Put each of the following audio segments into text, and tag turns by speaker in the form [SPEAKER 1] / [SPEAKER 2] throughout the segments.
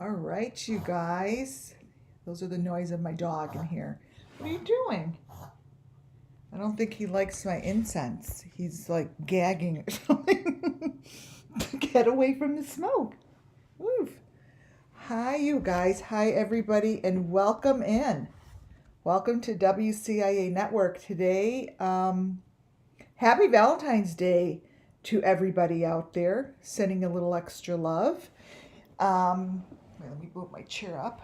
[SPEAKER 1] All right, you guys. Those are the noise of my dog in here. What are you doing? I don't think he likes my incense. He's like gagging or something. Get away from the smoke. Oof. Hi, you guys. Hi, everybody, and welcome in. Welcome to WCIA Network. Today, happy Valentine's Day to everybody out there. Sending a little extra love. Let me move my chair up.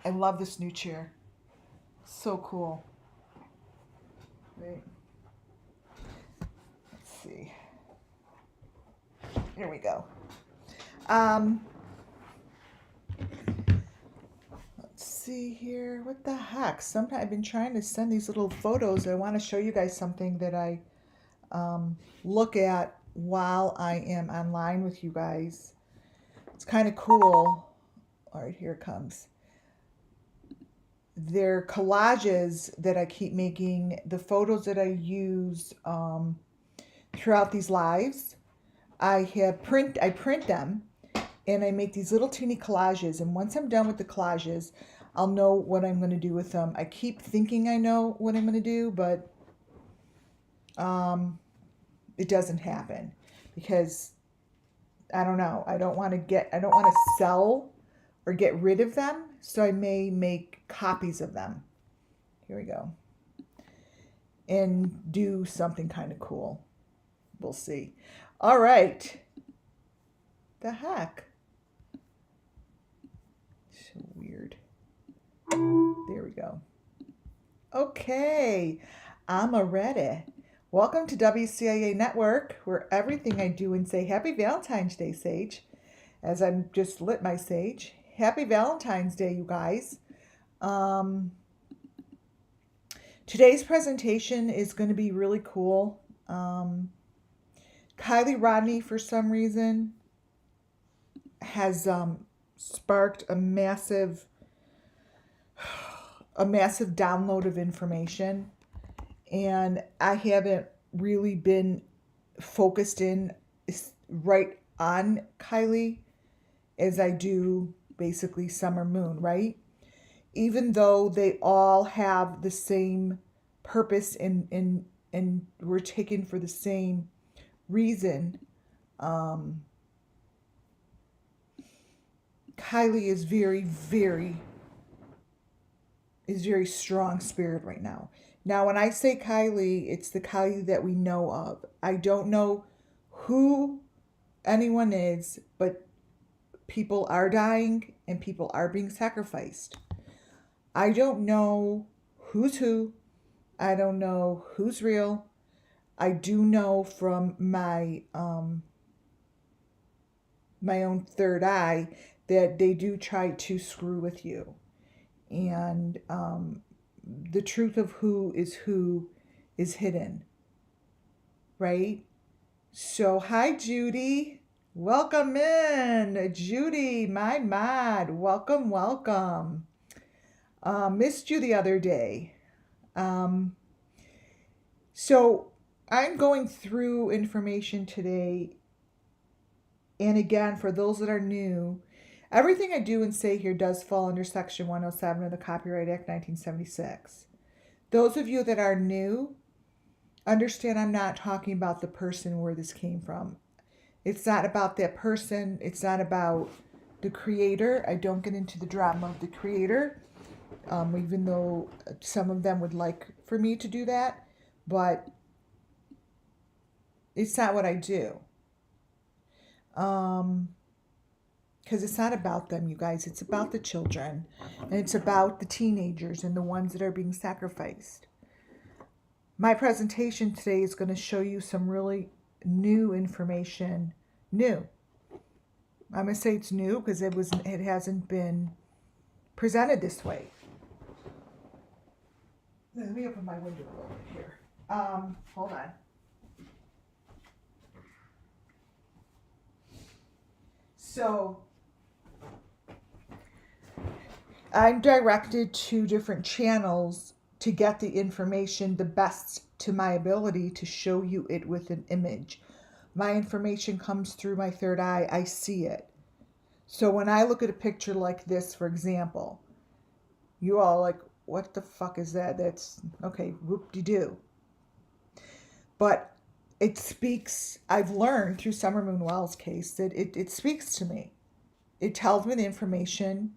[SPEAKER 1] I love this new chair. So cool. Right. Let's see. Here we go. Um, let's see here. What the heck? Sometimes I've been trying to send these little photos. I want to show you guys something that I look at while I am online with you guys. It's kind of cool. All right, here it comes. They're collages that I keep making, the photos that I use throughout these lives. I print them and I make these little teeny collages, and once I'm done with the collages, I'll know what I'm going to do with them. I keep thinking I know what I'm going to do, but it doesn't happen because I don't know. I don't want to sell or get rid of them, so I may make copies of them. Here we go. And do something kind of cool. We'll see. All right. The heck? So weird. There we go. Okay. I'm ready. Welcome to WCIA Network, where everything I do and say, Happy Valentine's Day, Sage. As I'm just lit my sage. Happy Valentine's Day, you guys. Today's presentation is going to be really cool. Kylie Rodney, for some reason, has sparked a massive download of information, and I haven't really been focused in right on Kylie as I do basically Summer Moon, right? Even though they all have the same purpose and were taken for the same reason, Kylie is very strong spirit right now. Now, when I say Kylie, it's the Kylie that we know of. I don't know who anyone is, but people are dying and people are being sacrificed. I don't know who's who. I don't know who's real. I do know from my my own third eye that they do try to screw with you. And the truth of who is hidden, right? So, hi, Judy. Welcome in, Judy, my mod. Welcome. Missed you the other day. So, I'm going through information today. And again, for those that are new, everything I do and say here does fall under Section 107 of the Copyright Act 1976. Those of you that are new, understand I'm not talking about the person where this came from. It's not about that person. It's not about the creator. I don't get into the drama of the creator, even though some of them would like for me to do that. But it's not what I do. Because it's not about them, you guys. It's about the children, and it's about the teenagers and the ones that are being sacrificed. My presentation today is going to show you some really new information. New. I'm going to say it's new because it hasn't been presented this way. Let me open my window a little bit here. Hold on. So I'm directed to different channels to get the information the best to my ability to show you it with an image. My information comes through my third eye. I see it. So when I look at a picture like this, for example, you all like, what the fuck is that? That's okay, whoop-de-doo. But it speaks, I've learned through Summer Moon Wells' case that it speaks to me. It tells me the information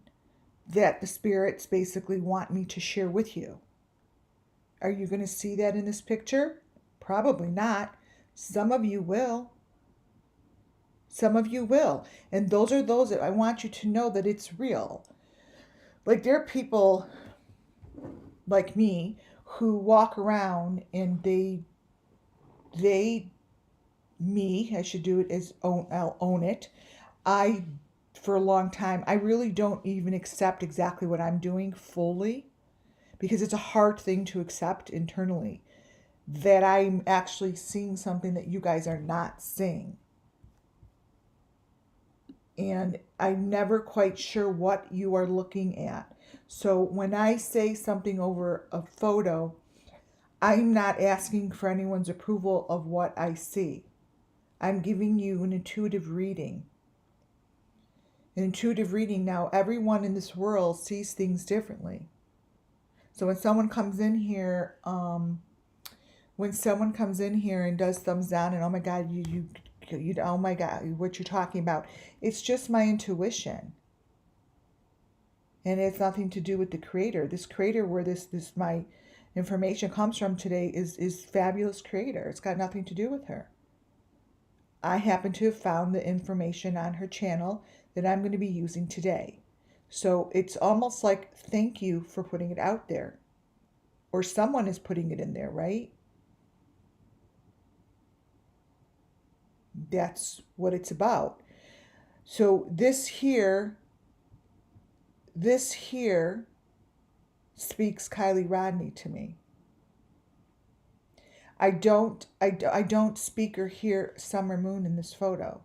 [SPEAKER 1] that the spirits basically want me to share with you. Are you going to see that in this picture? Probably not. Some of you will. Some of you will. And those are those that I want you to know that it's real. Like there are people like me who walk around and I should do it as I'll own it. For a long time, I really don't even accept exactly what I'm doing fully because it's a hard thing to accept internally that I'm actually seeing something that you guys are not seeing. And I'm never quite sure what you are looking at. So when I say something over a photo, I'm not asking for anyone's approval of what I see. I'm giving you an intuitive reading. An intuitive reading, now everyone in this world sees things differently. So when someone comes in here, and does thumbs down and oh my God, you oh my God, what you're talking about, it's just my intuition. And it has nothing to do with the creator. This creator where this my information comes from today is fabulous creator. It's got nothing to do with her. I happen to have found the information on her channel that I'm going to be using today. So it's almost like thank you for putting it out there. Or someone is putting it in there, right? That's what it's about. So this here speaks Kylie Rodney to me. I don't speak or hear Summer Moon in this photo.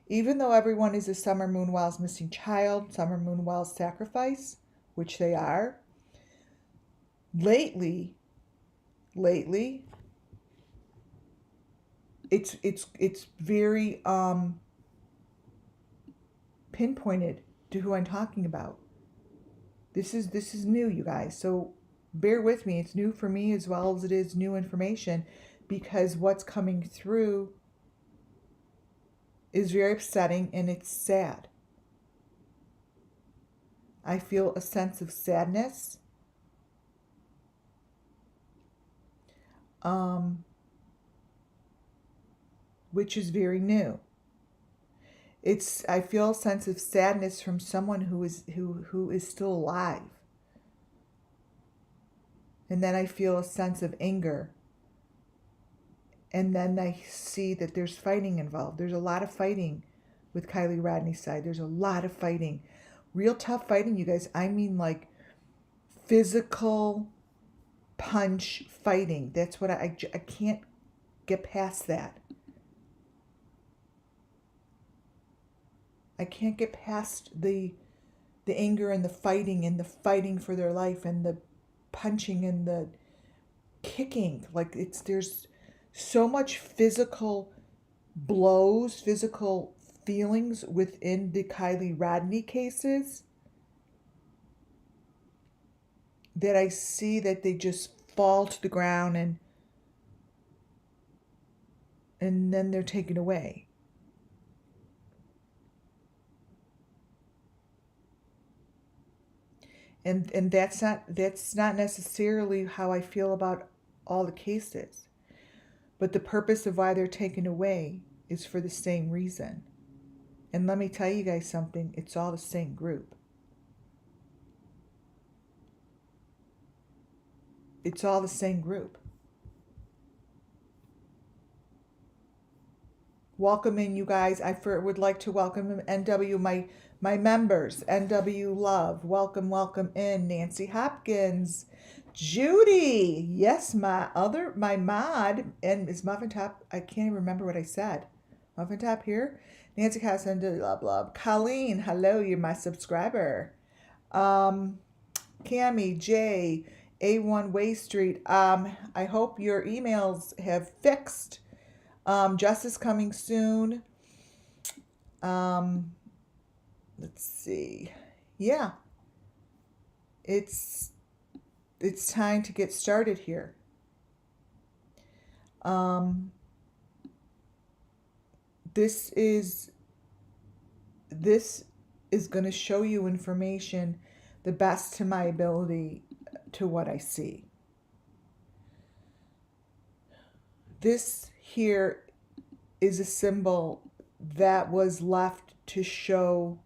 [SPEAKER 1] Even though everyone is a Summer Moon Wells missing child, Summer Moon Wells sacrifice, which they are, lately, it's very pinpointed to who I'm talking about. This is new, you guys. So bear with me. It's new for me as well as it is new information because what's coming through is very upsetting and it's sad. I feel a sense of sadness. Which is very new. I feel a sense of sadness from someone who is still alive. And then I feel a sense of anger. And then I see that there's fighting involved. There's a lot of fighting with Kylie Rodney's side. There's a lot of fighting. Real tough fighting, you guys. I mean like physical punch fighting. That's what I can't get past that. I can't get past the anger and the fighting for their life and the punching and the kicking. Like there's so much physical blows, physical feelings within the Kylie Rodney cases that I see that they just fall to the ground and then they're taken away. And that's not necessarily how I feel about all the cases. But the purpose of why they're taken away is for the same reason. And let me tell you guys something, it's all the same group. It's all the same group. Welcome in, you guys. I would like to welcome NW, my members, NW Love. Welcome in. Nancy Hopkins, Judy. Yes, my mod, and is Muffin Top. I can't even remember what I said. Muffin Top here. Nancy Casson, blah blah. Colleen, hello, you're my subscriber. Cami, J, A1 Way Street. I hope your emails have fixed. Justice coming soon. Um, let's see. Yeah, it's time to get started here. Um, this is this is going to show you information the best to my ability to what I see. This here is a symbol that was left to show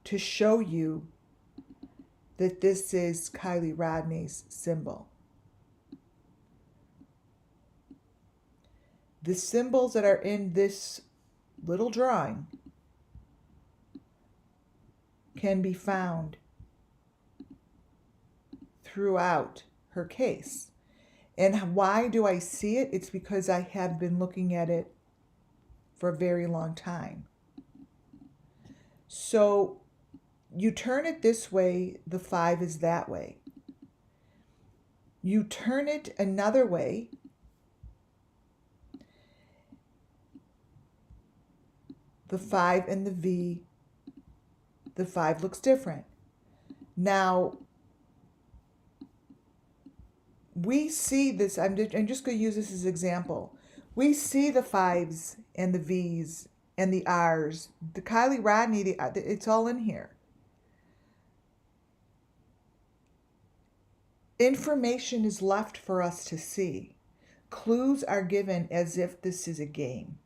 [SPEAKER 1] you that this is Kiely Rodni's symbol. The symbols that are in this little drawing can be found throughout her case. And why do I see it? It's because I have been looking at it for a very long time. So you turn it this way, the 5 is that way. You turn it another way, the 5 and the V, the 5 looks different. Now, we see this, I'm just going to use this as an example. We see the 5s and the Vs and the Rs. The Kiely Rodni, it's all in here. Information is left for us to see. Clues are given as if this is a game.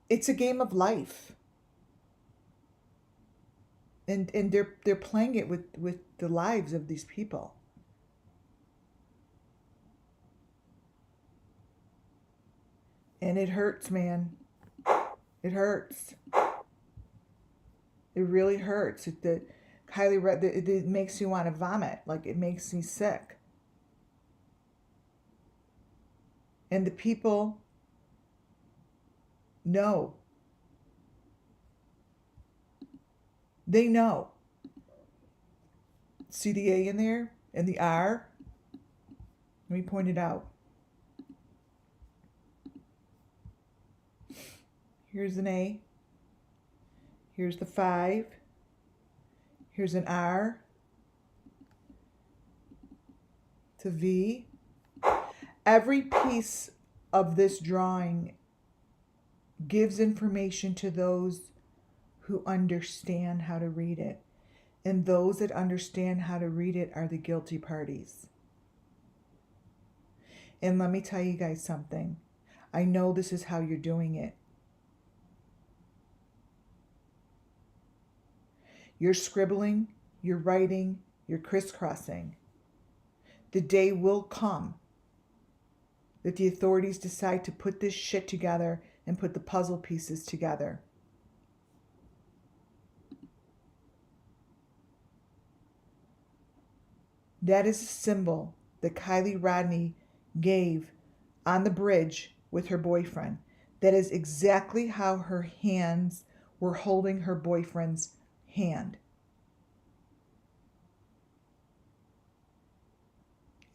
[SPEAKER 1] It's a game of life. And they're playing it with the lives of these people. And it hurts, man. It hurts. It really hurts. It makes you want to vomit. Like, it makes me sick. And the people know. They know. See the A in there and the R? Let me point it out. Here's an A. Here's the 5. Here's an R. It's a V. Every piece of this drawing gives information to those who understand how to read it. And those that understand how to read it are the guilty parties. And let me tell you guys something. I know this is how you're doing it. You're scribbling, you're writing, you're crisscrossing. The day will come that the authorities decide to put this shit together and put the puzzle pieces together. That is a symbol that Kiely Rodni gave on the bridge with her boyfriend. That is exactly how her hands were holding her boyfriend's hand.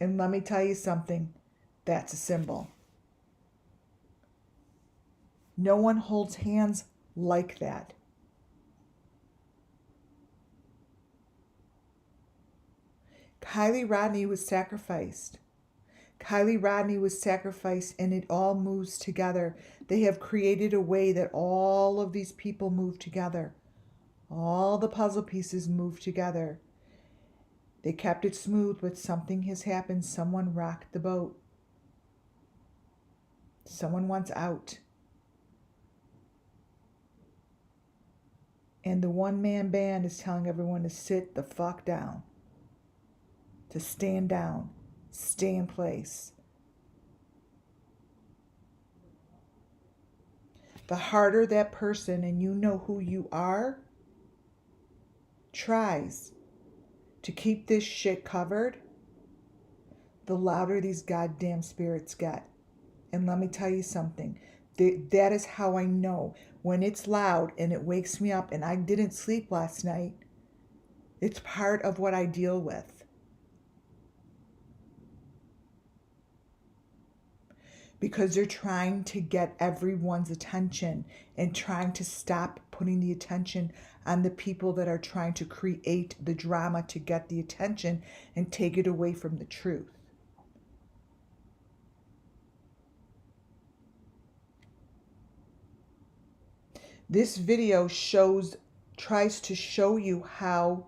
[SPEAKER 1] And let me tell you something, that's a symbol. No one holds hands like that. Kiely Rodni was sacrificed. Kiely Rodni was sacrificed, and it all moves together. They have created a way that all of these people move together. All the puzzle pieces move together. They kept it smooth, but something has happened. Someone rocked the boat. Someone wants out. And the one-man band is telling everyone to sit the fuck down. To stand down. Stay in place. The harder that person, and you know who you are, tries to keep this shit covered, the louder these goddamn spirits get. And let me tell you something. That is how I know. When it's loud and it wakes me up and I didn't sleep last night, it's part of what I deal with. because they're trying to get everyone's attention and trying to stop putting the attention on the people that are trying to create the drama to get the attention and take it away from the truth. This video tries to show you how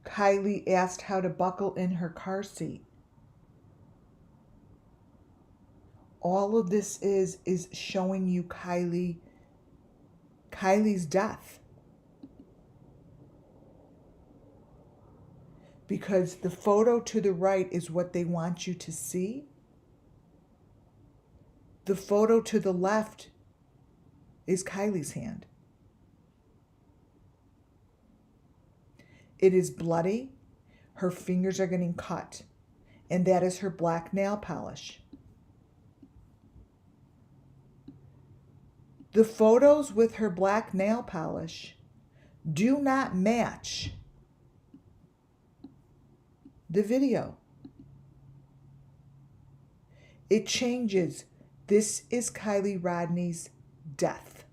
[SPEAKER 1] Kylie asked how to buckle in her car seat. All of this is showing you Kylie's death. Because the photo to the right is what they want you to see. The photo to the left is Kylie's hand. It is bloody. Her fingers are getting cut. And that is her black nail polish. The photos with her black nail polish do not match the video. It changes. This is Kiely Rodni's death.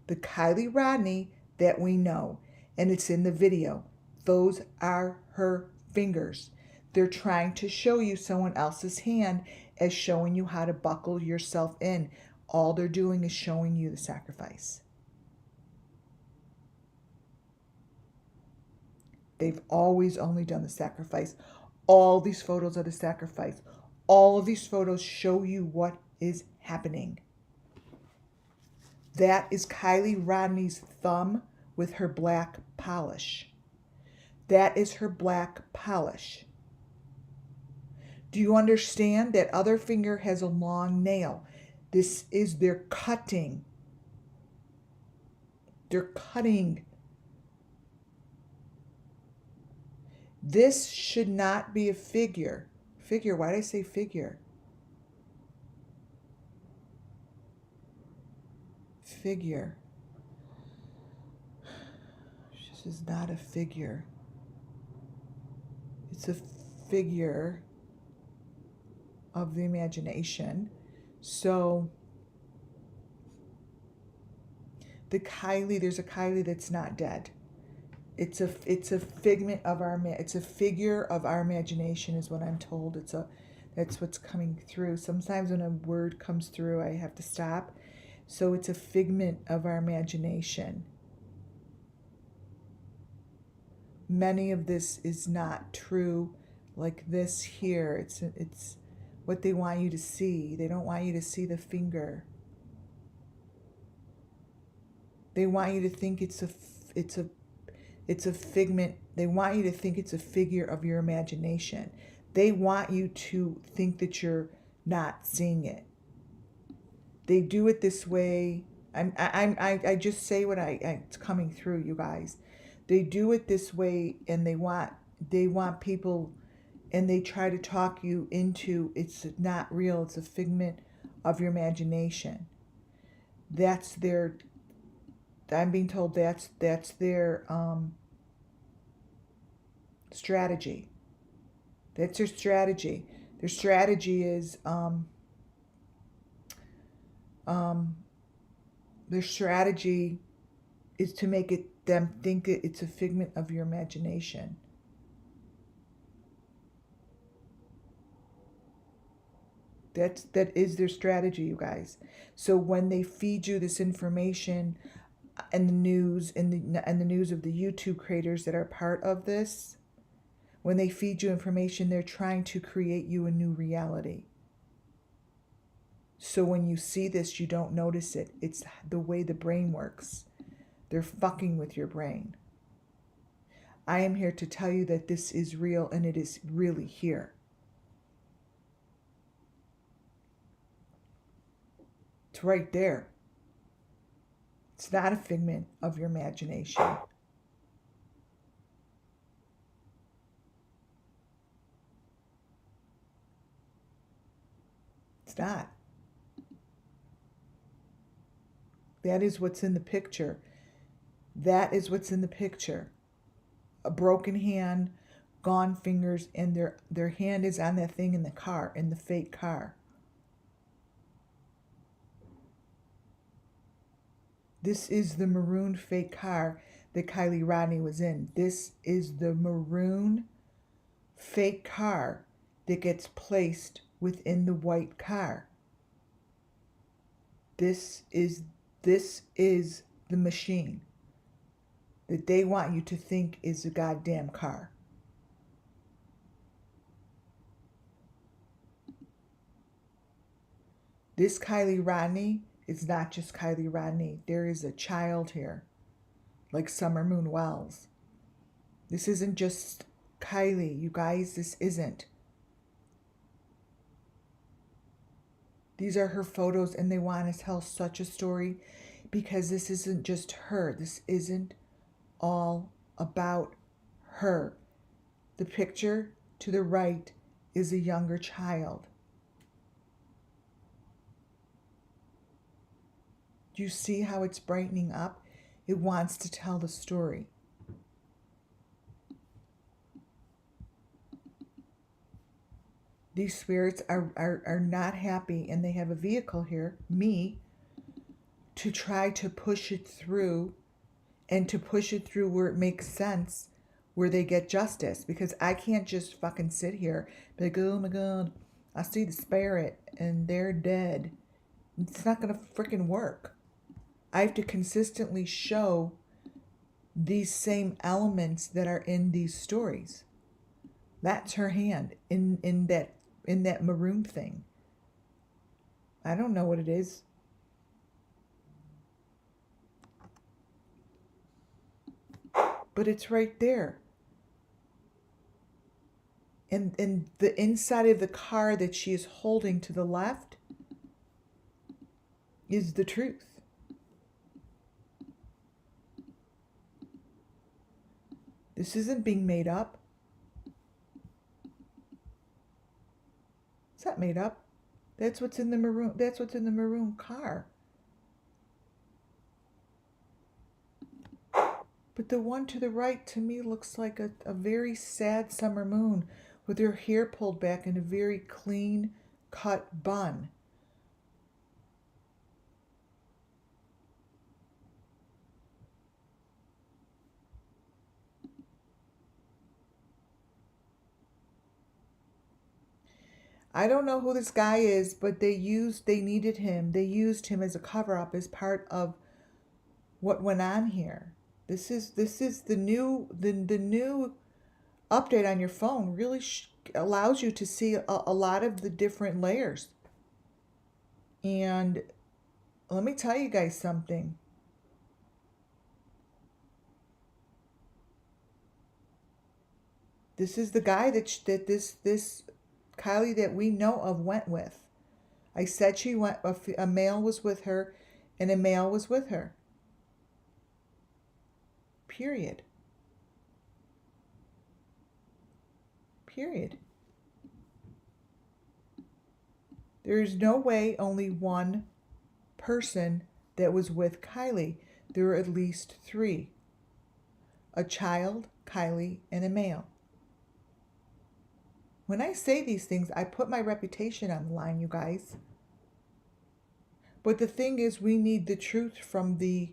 [SPEAKER 1] The Kiely Rodni that we know. And it's in the video. Those are her fingers. They're trying to show you someone else's hand as showing you how to buckle yourself in. All they're doing is showing you the sacrifice. They've always only done the sacrifice. All these photos are the sacrifice. All of these photos show you what is happening. That is Kiely Rodni's thumb with her black polish. That is her black polish. Do you understand that other finger has a long nail? This is their cutting. They're cutting. This should not be a figure. Figure, why did I say figure? Figure. This is not a figure. It's a figure of the imagination. So there's a Kylie that's not dead. It's a figment of it's a figure of our imagination is what I'm told. That's what's coming through. Sometimes when a word comes through, I have to stop. So it's a figment of our imagination. Many of this is not true, like this here. It's what they want you to see. They don't want you to see the finger. They want you to think it's a figment. They want you to think it's a figure of your imagination. They want you to think that you're not seeing it. They do it this way. I just say what it's coming through, you guys. They do it this way, and they want people, and they try to talk you into it's not real. It's a figment of your imagination. That's their. I'm being told that's their strategy. That's their strategy. Their strategy is their strategy is to make them think that it's a figment of your imagination. That is their strategy, you guys. So when they feed you this information and the news and the news of the YouTube creators that are part of this, when they feed you information, they're trying to create you a new reality. So when you see this, you don't notice it. It's the way the brain works. They're fucking with your brain. I am here to tell you that this is real, and it is really here. It's right there. It's not a figment of your imagination. It's not. That is what's in the picture. That is what's in the picture. A broken hand, gone fingers, and their hand is on that thing in the car, in the fake car. This is the maroon fake car that Kiely Rodni was in. This is the maroon fake car that gets placed within the white car. This is the machine that they want you to think is a goddamn car. This Kiely Rodni is not just Kiely Rodni. There is a child here, like Summer Moon Wells. This isn't just Kiely, you guys. This isn't. These are her photos, and they want to tell such a story because this isn't just her. This isn't all about her. The picture to the right is a younger child. Do you see how it's brightening up? It wants to tell the story. These spirits are not happy, and they have a vehicle here, me, to try to push it through, and to push it through where it makes sense, where they get justice. Because I can't just fucking sit here and be like, oh my God, I see the spirit and they're dead. It's not going to freaking work. I have to consistently show these same elements that are in these stories. That's her hand in that maroon thing. I don't know what it is. But it's right there. And the inside of the car that she is holding to the left is the truth. This isn't being made up. It's not made up. That's what's in the maroon. That's what's in the maroon car. But the one to the right to me looks like a very sad Summer Moon with her hair pulled back in a very clean cut bun. I don't know who this guy is, but they needed him. They used him as a cover up, as part of what went on here. This is the new update on your phone. Really allows you to see a lot of the different layers. And let me tell you guys something. This is the guy that this Kiely that we know of went with. I said she went. A male was with her, and a male was with her. Period. Period. There is no way only one person that was with Kiely. There were at least three. A child, Kiely, and a male. When I say these things, I put my reputation on the line, you guys. But the thing is, we need the truth from the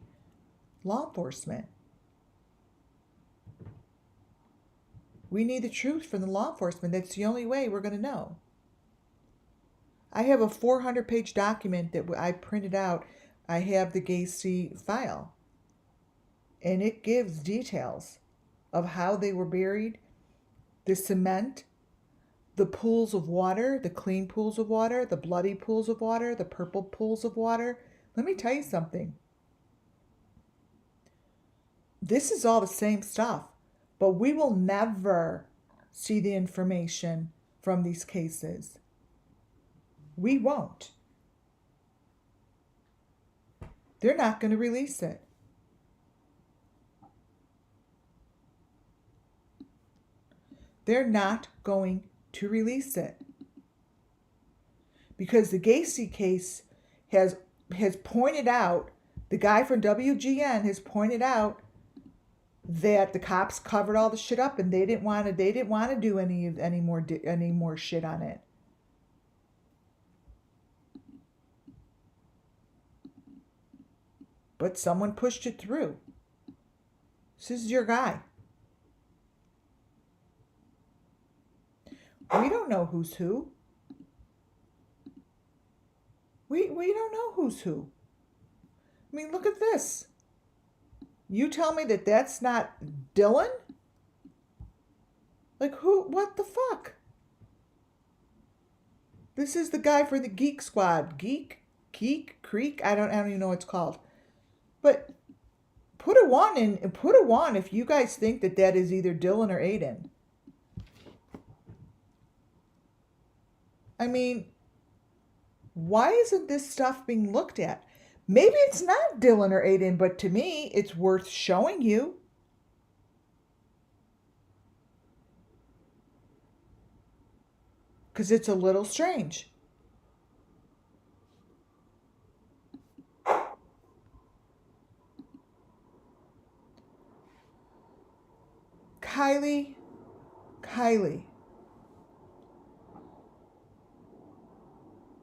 [SPEAKER 1] law enforcement. We need the truth from the law enforcement. That's the only way we're going to know. I have a 400-page document that I printed out. I have the Gacy file. And it gives details of how they were buried, the cement, the pools of water, the clean pools of water, the bloody pools of water, the purple pools of water. Let me tell you something. This is all the same stuff, but we will never see the information from these cases. We won't. They're not going to release it. They're not going to release it. Because the Gacy case has pointed out, the guy from WGN has pointed out that the cops covered all the shit up, and they didn't want to do any more shit on it. but someone pushed it through. This is your guy. We don't know who's who. We don't know who's who. I mean, look at this. You tell me that that's not Dylan? Like, who? What the fuck? This is the guy for the Geek Squad. Geek Creek? I don't even know what it's called. But put a 1 in. Put a 1 if you guys think that that is either Dylan or Aiden. I mean, why isn't this stuff being looked at? Maybe it's not Dylan or Aiden, but to me, it's worth showing you. Because it's a little strange. Kylie.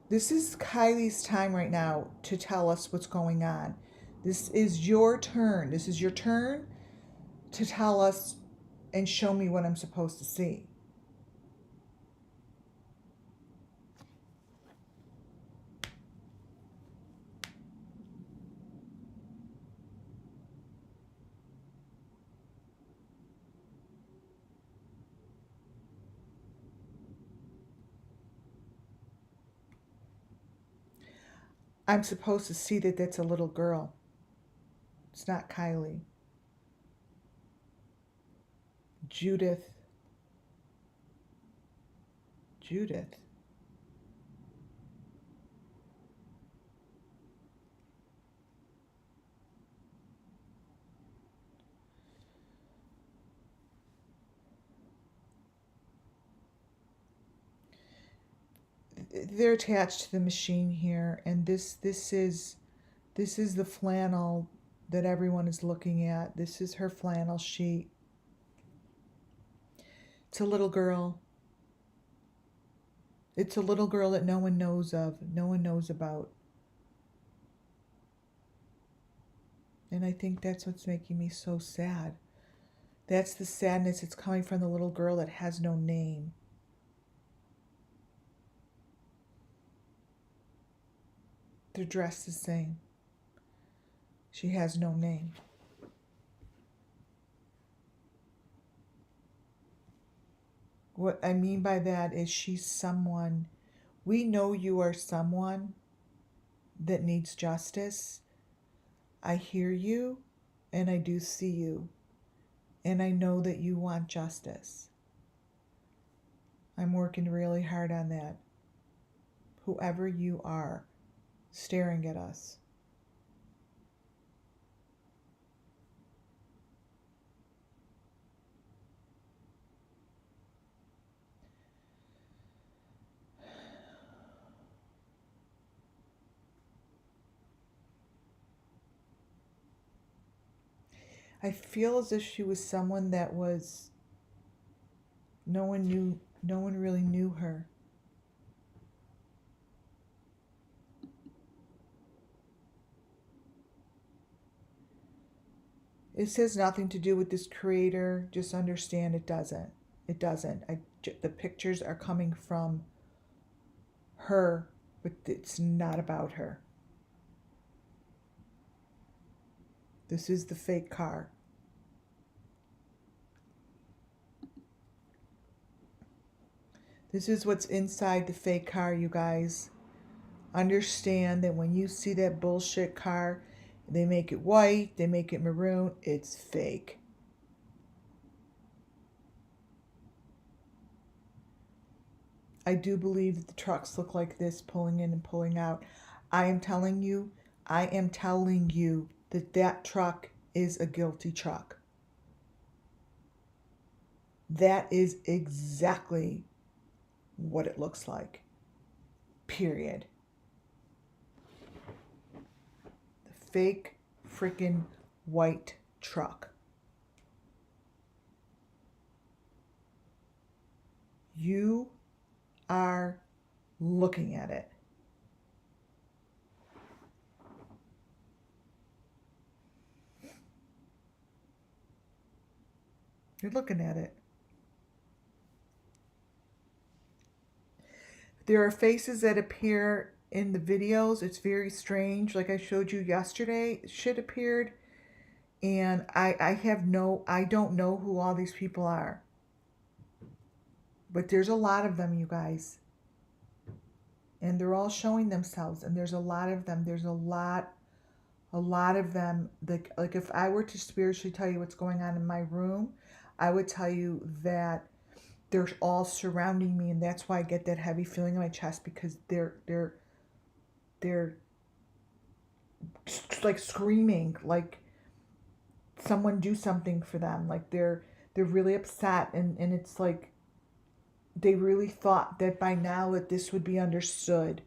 [SPEAKER 1] This is Kylie's time right now to tell us what's going on. This is your turn. This is your turn to tell us and show me what I'm supposed to see. I'm supposed to see that that's a little girl. It's not Kylie. Judith. They're attached to the machine here, and this is the flannel that everyone is looking at. This is her flannel sheet. It's a little girl. It's a little girl that no one knows of, no one knows about. And I think that's what's making me so sad. That's the sadness. It's coming from the little girl that has no name. They're dressed the same. She has no name. What I mean by that is she's someone, we know you are someone that needs justice. I hear you and I do see you. And I know that you want justice. I'm working really hard on that. Whoever you are staring at us. I feel as if she was someone that was, no one really knew her. It has nothing to do with this creator. Just understand it doesn't. It doesn't. The pictures are coming from her, but it's not about her. This is the fake car. This is what's inside the fake car, you guys. Understand that when you see that bullshit car, they make it white, they make it maroon, it's fake. I do believe that the trucks look like this, pulling in and pulling out. I am telling you that that truck is a guilty truck. That is exactly what it looks like. Period. The fake freaking white truck. You are looking at it. You're looking at it. There are faces that appear in the videos. It's very strange. Like I showed you yesterday, shit appeared. And I don't know who all these people are. But there's a lot of them, you guys. And they're all showing themselves. And there's a lot of them. There's a lot of them. Like if I were to spiritually tell you what's going on in my room, I would tell you that they're all surrounding me, and that's why I get that heavy feeling in my chest, because they're like screaming, like someone do something for them. Like they're really upset, and it's like they really thought that by now that this would be understood.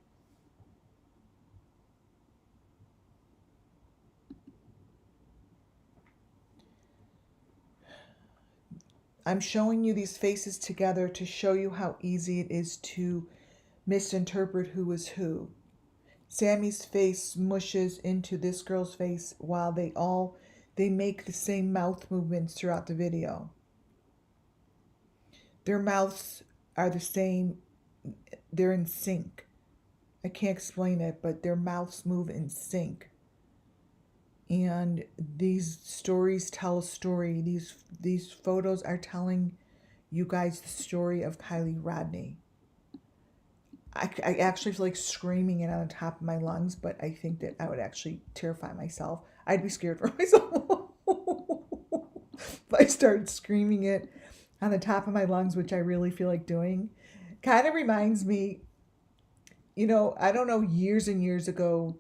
[SPEAKER 1] I'm showing you these faces together to show you how easy it is to misinterpret who is who. Sammy's face mushes into this girl's face while they make the same mouth movements throughout the video. Their mouths are the same. They're in sync. I can't explain it, but their mouths move in sync. And these stories tell a story. These photos are telling you guys the story of Kiely Rodni. I actually feel like screaming it on the top of my lungs, but I think that I would actually terrify myself. I'd be scared for myself if I started screaming it on the top of my lungs, which I really feel like doing. Kind of reminds me, I don't know, years and years ago,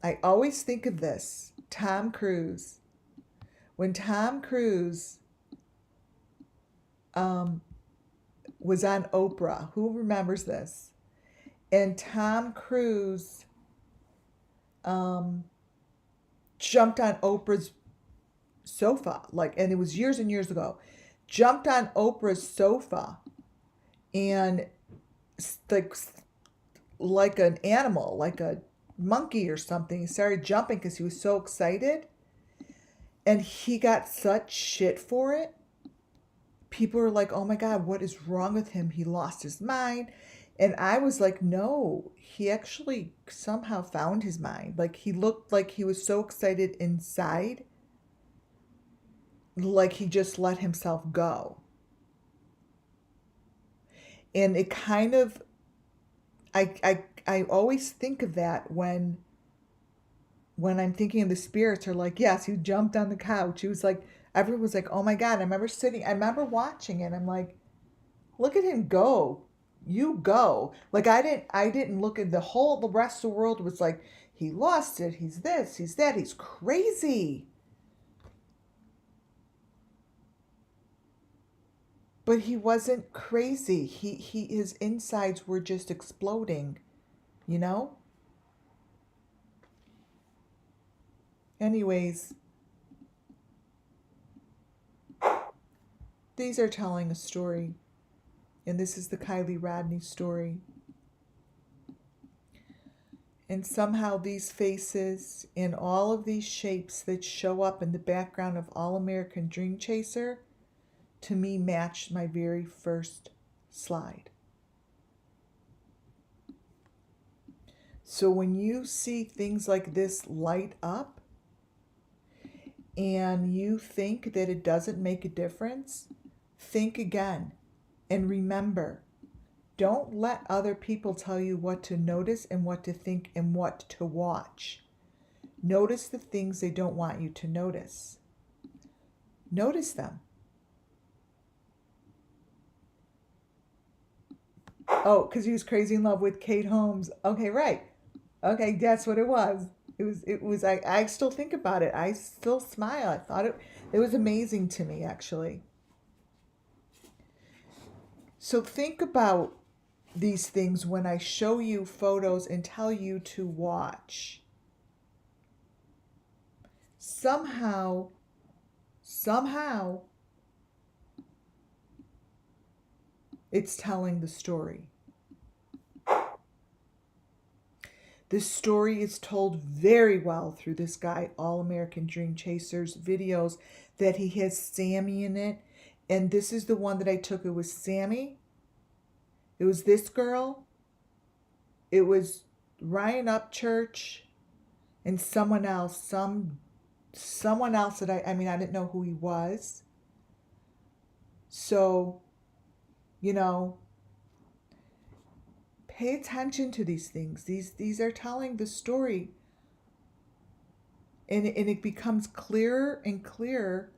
[SPEAKER 1] I always think of this. Tom Cruise. When Tom Cruise was on Oprah, who remembers this? And Tom Cruise jumped on Oprah's sofa, and it was years and years ago. Jumped on Oprah's sofa, and like an animal, like a monkey or something, he started jumping because he was so excited, and he got such shit for it. People were like, oh my God, what is wrong with him? He lost his mind. And I was like, no, he actually somehow found his mind. Like, he looked like he was so excited inside, like he just let himself go. And it kind of, I always think of that when I'm thinking of the spirits are like, yes, he jumped on the couch. He was like, everyone was like, oh my God. I remember watching it. I'm like, look at him go. You go. Like I didn't look at the rest of the world was like, he lost it. He's this, he's that. He's crazy. But he wasn't crazy. His insides were just exploding, you know? Anyways, these are telling a story. And this is the Kiely Rodni story. And somehow these faces and all of these shapes that show up in the background of All American Dream Chaser, to me, matched my very first slide. So when you see things like this light up and you think that it doesn't make a difference, think again and remember, don't let other people tell you what to notice and what to think and what to watch. Notice the things they don't want you to notice. Notice them. Oh, because he was crazy in love with Kate Holmes. Okay, right. Okay, that's what it was. I still think about it. I still smile. I thought it was amazing to me, actually. So think about these things when I show you photos and tell you to watch. Somehow, it's telling the story. This story is told very well through this guy, All American Dream Chasers videos, that he has Sammy in it. And this is the one that I took. It was Sammy. It was this girl. It was Ryan Upchurch and someone else. Someone else that I didn't know who he was. So, you know, pay attention to these things. These are telling the story. And it becomes clearer and clearer.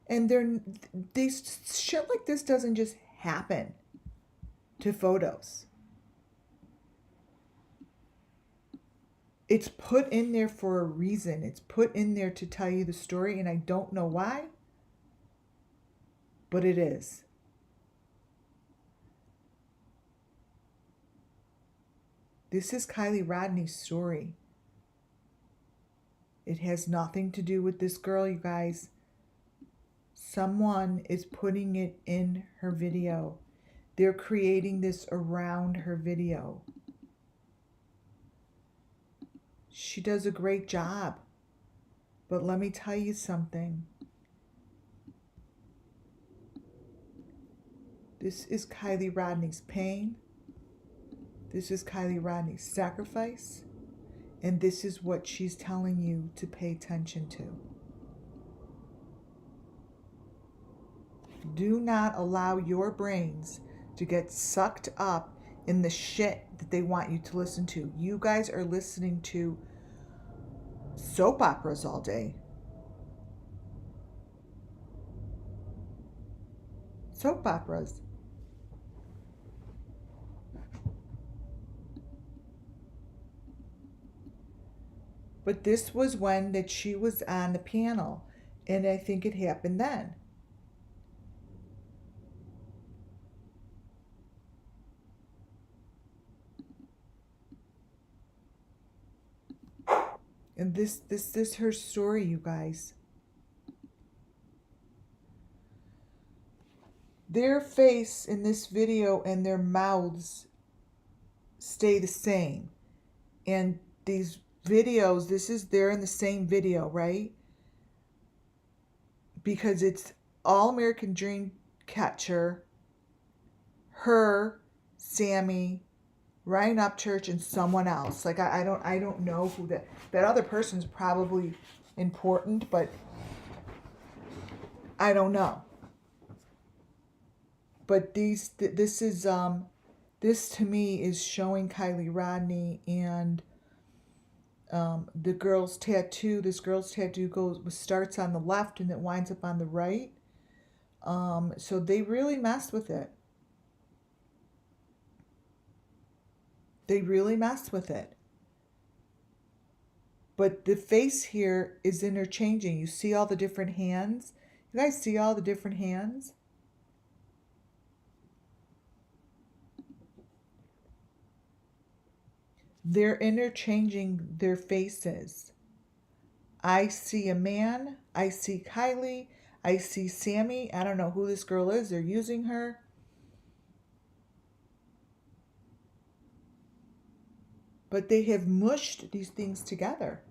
[SPEAKER 1] And these shit like this doesn't just happen to photos. It's put in there for a reason. It's put in there to tell you the story, and I don't know why, but it is. This is Kiely Rodni's story. It has nothing to do with this girl, you guys. Someone is putting it in her video. They're creating this around her video. She does a great job. But let me tell you something. This is Kiely Rodni's pain. This is Kiely Rodni's sacrifice. And this is what she's telling you to pay attention to. Do not allow your brains to get sucked up in the shit that they want you to listen to. You guys are listening to soap operas all day. Soap operas. But this was when that she was on the panel, and I think it happened then. And this is her story, you guys. Their face in this video and their mouths stay the same. And these videos, they're in the same video, right? Because it's All American Dream Catcher, her, Sammy, Ryan Upchurch, and someone else. Like I don't know who that other person's probably important, but I don't know. But this to me is showing Kiely Rodni and the girl's tattoo. This girl's tattoo starts on the left and it winds up on the right. So they really messed with it. They really messed with it. But the face here is interchanging. You see all the different hands? You guys see all the different hands? They're interchanging their faces. I see a man. I see Kiely. I see Sammy. I don't know who this girl is. They're using her. But they have mushed these things together.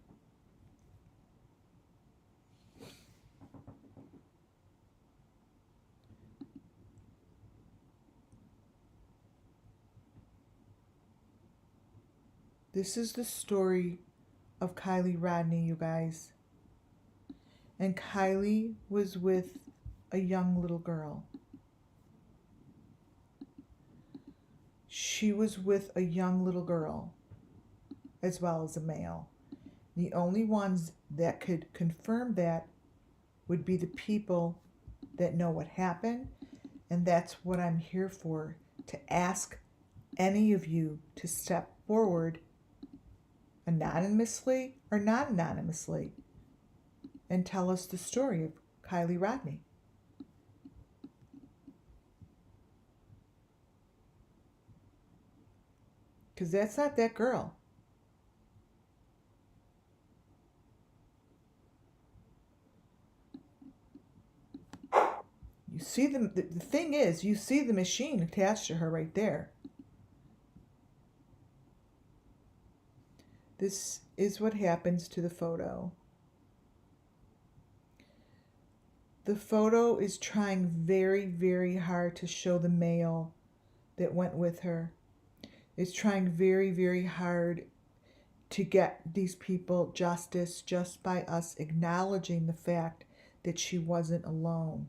[SPEAKER 1] This is the story of Kiely Rodni, you guys. And Kiely was with a young little girl. She was with a young little girl, as well as a male. The only ones that could confirm that would be the people that know what happened, and that's what I'm here for, to ask any of you to step forward anonymously or not anonymously and tell us the story of Kiely Rodni. Because that's not that girl. You see the thing is, you see the machine attached to her right there. This is what happens to the photo. The photo is trying very, very hard to show the male that went with her. It's trying very, very hard to get these people justice just by us acknowledging the fact that she wasn't alone.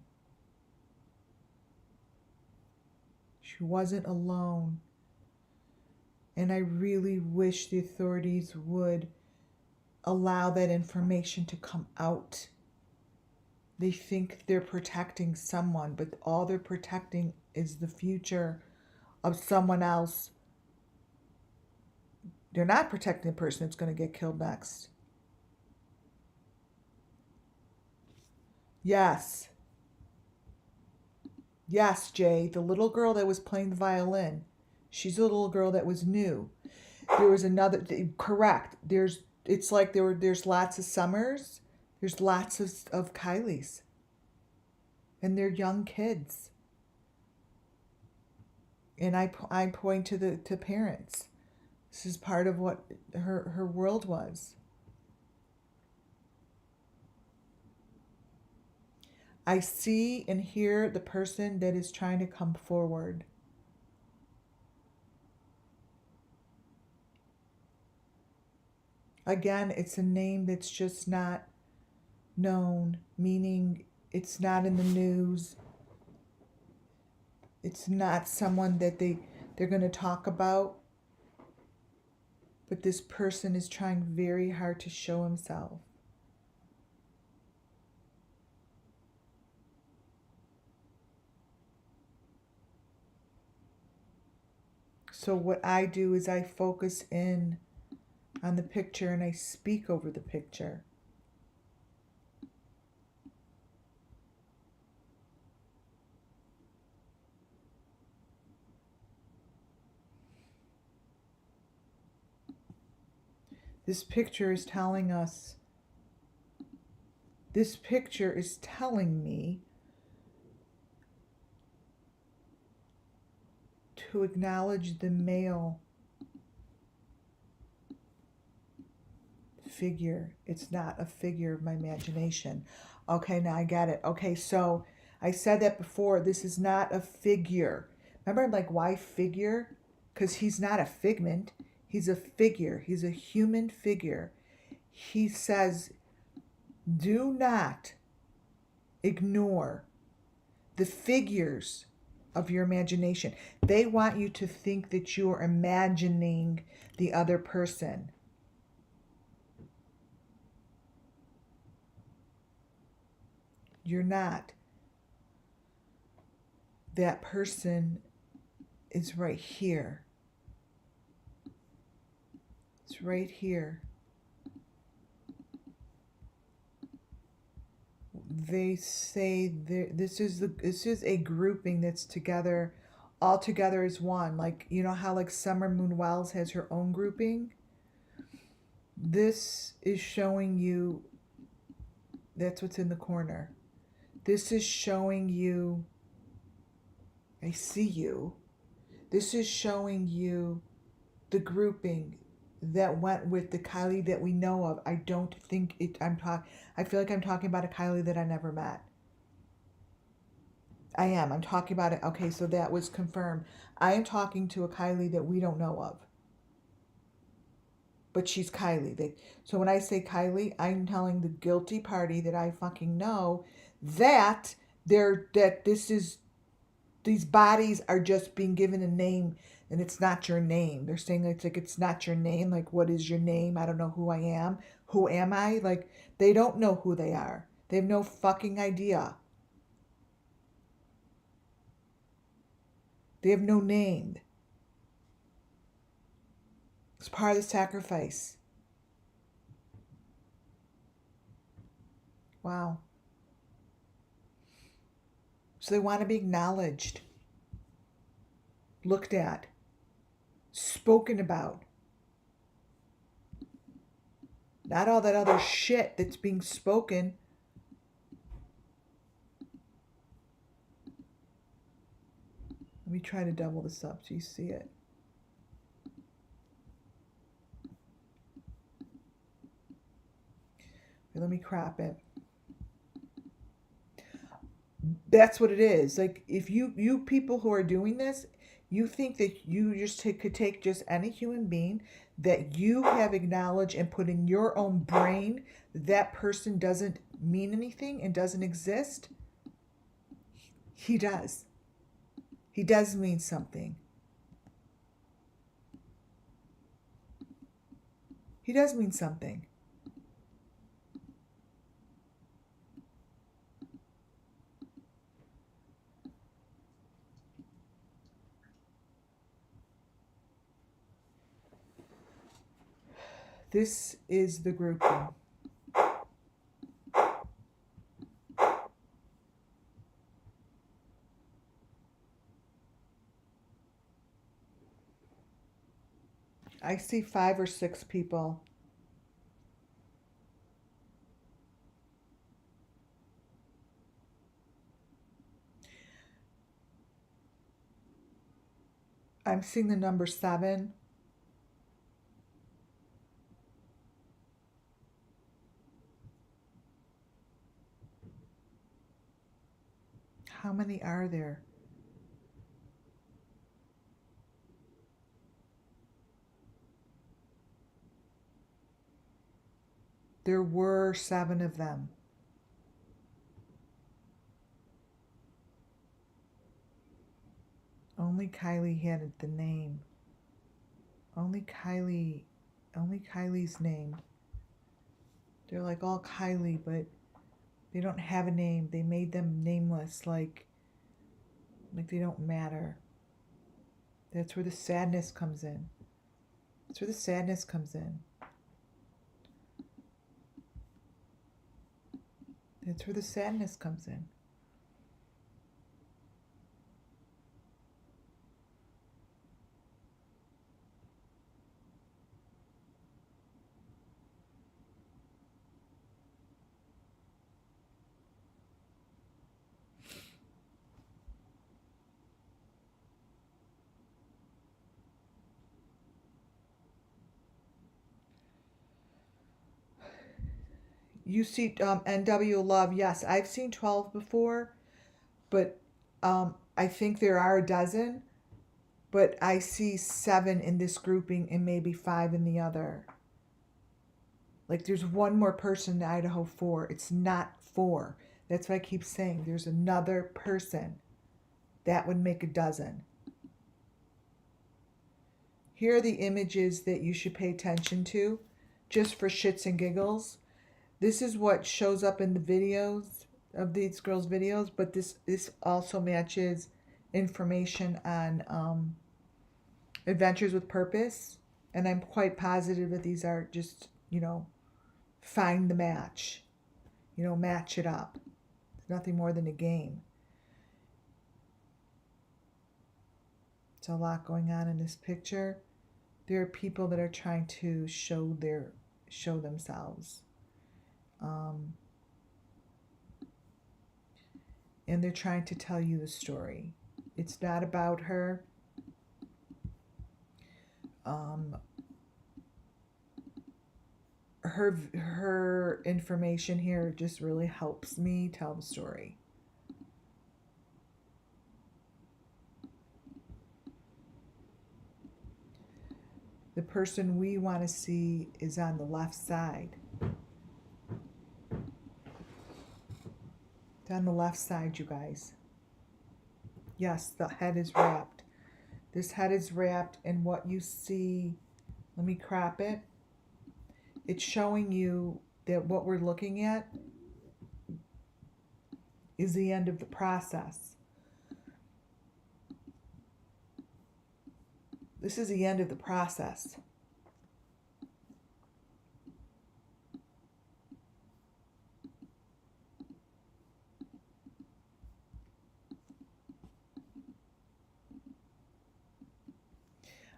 [SPEAKER 1] She wasn't alone. And I really wish the authorities would allow that information to come out. They think they're protecting someone, but all they're protecting is the future of someone else. They're not protecting the person that's going to get killed next. Yes. Yes, Jay, the little girl that was playing the violin, she's a little girl that was new. There was another, correct. It's like there's lots of Summers, there's lots of Kylies. And they're young kids. And I point to parents. This is part of what her world was. I see and hear the person that is trying to come forward. Again, it's a name that's just not known, meaning it's not in the news. It's not someone that they're going to talk about. But this person is trying very hard to show himself. So what I do is I focus in on the picture and I speak over the picture. This picture is telling us, this picture is telling me to acknowledge the male figure. It's not a figure of my imagination. Okay, now I get it. Okay, so I said that before. This is not a figure. Remember, I'm like, why figure? Because he's not a figment. He's a figure. He's a human figure. He says, do not ignore the figures of your imagination. They want you to think that you are imagining the other person. You're not. That person is right here. It's right here. They say this is a grouping that's together, all together as one. Like, you know how like Summer Moon Wells has her own grouping? This is showing you, that's what's in the corner. This is showing you, I see you. This is showing you the grouping that went with the Kylie that we know of. I don't think it, I feel like I'm talking about a Kylie that I never met. I'm talking about it. Okay, so that was confirmed. I am talking to a Kylie that we don't know of. But she's Kylie. So when I say Kylie, I'm telling the guilty party that I fucking know that these bodies are just being given a name and it's not your name. They're saying it's like it's not your name. Like, what is your name? I don't know who I am. Who am I? Like, they don't know who they are. They have no fucking idea. They have no name. It's part of the sacrifice. Wow. So they want to be acknowledged, looked at, spoken about. Not all that other shit that's being spoken. Let me try to double this up so you see it. Here, let me crop it. That's what it is. Like, if you people who are doing this, you think that you just could take just any human being that you have acknowledged and put in your own brain that person doesn't mean anything and doesn't exist. He does. He does mean something. He does mean something. This is the grouping. I see 5 or 6 people. I'm seeing the number 7. How many are there? There were 7 of them. Only Kylie had the name. Only Kylie's name. They're like all Kylie, but they don't have a name. They made them nameless, like they don't matter. That's where the sadness comes in. That's where the sadness comes in. That's where the sadness comes in. You see NW Love. Yes, I've seen 12 before, but I think there are a dozen, but I see 7 in this grouping and maybe 5 in the other. Like, there's one more person in Idaho 4. It's not 4. That's what I keep saying. There's another person. That would make a dozen. Here are the images that you should pay attention to, just for shits and giggles. This is what shows up in the videos of these girls' videos, but this also matches information on Adventures with Purpose. And I'm quite positive that these are just, find the match. Match it up. It's nothing more than a game. It's a lot going on in this picture. There are people that are trying to show themselves. And they're trying to tell you the story. It's not about her. Her information here just really helps me tell the story. The person we want to see is on the left side. It's on the left side, you guys. Yes, the head is wrapped. This head is wrapped, and what you see, let me crop it. It's showing you that what we're looking at is the end of the process. This is the end of the process.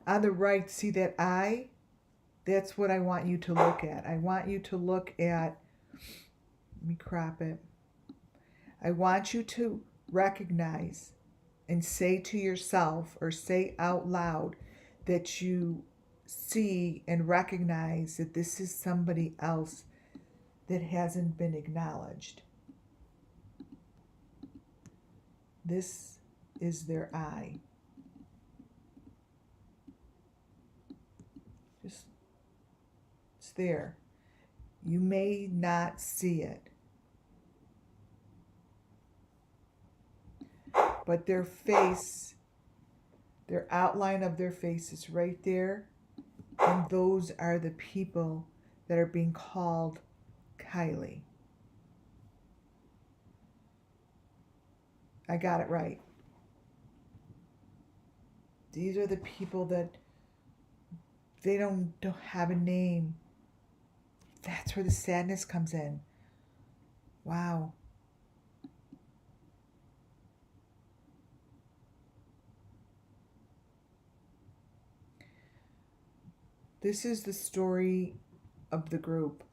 [SPEAKER 1] On the right, see that eye? That's what I want you to look at. I want you to look at, let me crop it. I want you to recognize and say to yourself, or say out loud, that you see and recognize that this is somebody else that hasn't been acknowledged. This is their eye. Just, it's there. You may not see it, but their face, their outline of their face is right there, and those are the people that are being called Kylie. I got it right. These are the people that they don't have a name. That's where the sadness comes in. Wow. This is the story of the group.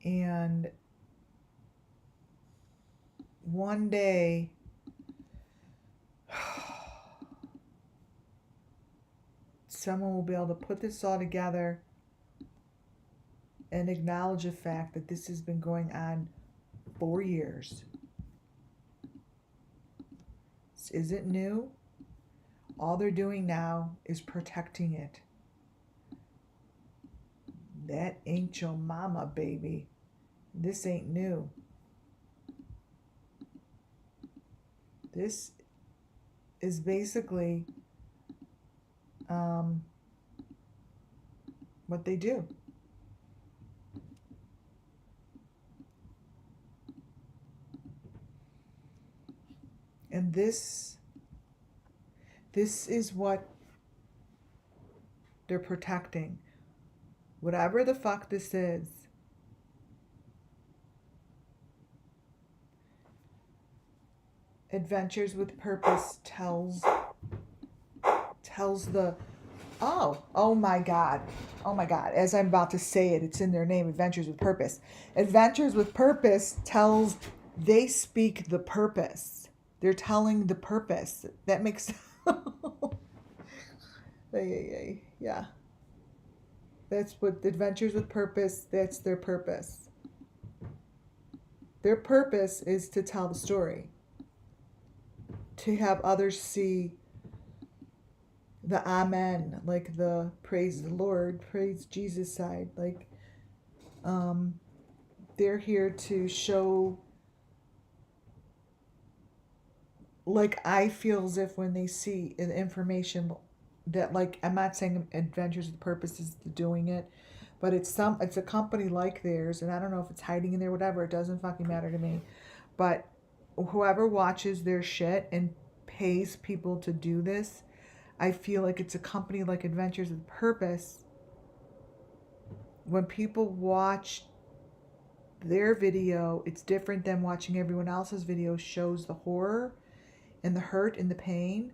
[SPEAKER 1] And one day, someone will be able to put this all together and acknowledge the fact that this has been going on 4 years. This isn't new. All they're doing now is protecting it. That ain't your mama, baby. This ain't new. This is basically what they do. And this is what they're protecting. Whatever the fuck this is. Adventures with Purpose tells the oh my god, as I'm about to say it, it's in their name, Adventures with Purpose. Adventures with Purpose tells, they speak the purpose. They're telling the purpose. That makes yeah. That's what Adventures with Purpose, that's their purpose. Their purpose is to tell the story, to have others see the amen, like the praise the Lord, praise Jesus side. Like, they're here to show, like, I feel as if when they see the information that, like, I'm not saying Adventures with Purpose is doing it, but it's a company like theirs, and I don't know if it's hiding in there, whatever, it doesn't fucking matter to me. But whoever watches their shit and pays people to do this, I feel like it's a company like Adventures with Purpose. When people watch their video, it's different than watching everyone else's video, shows the horror and the hurt and the pain.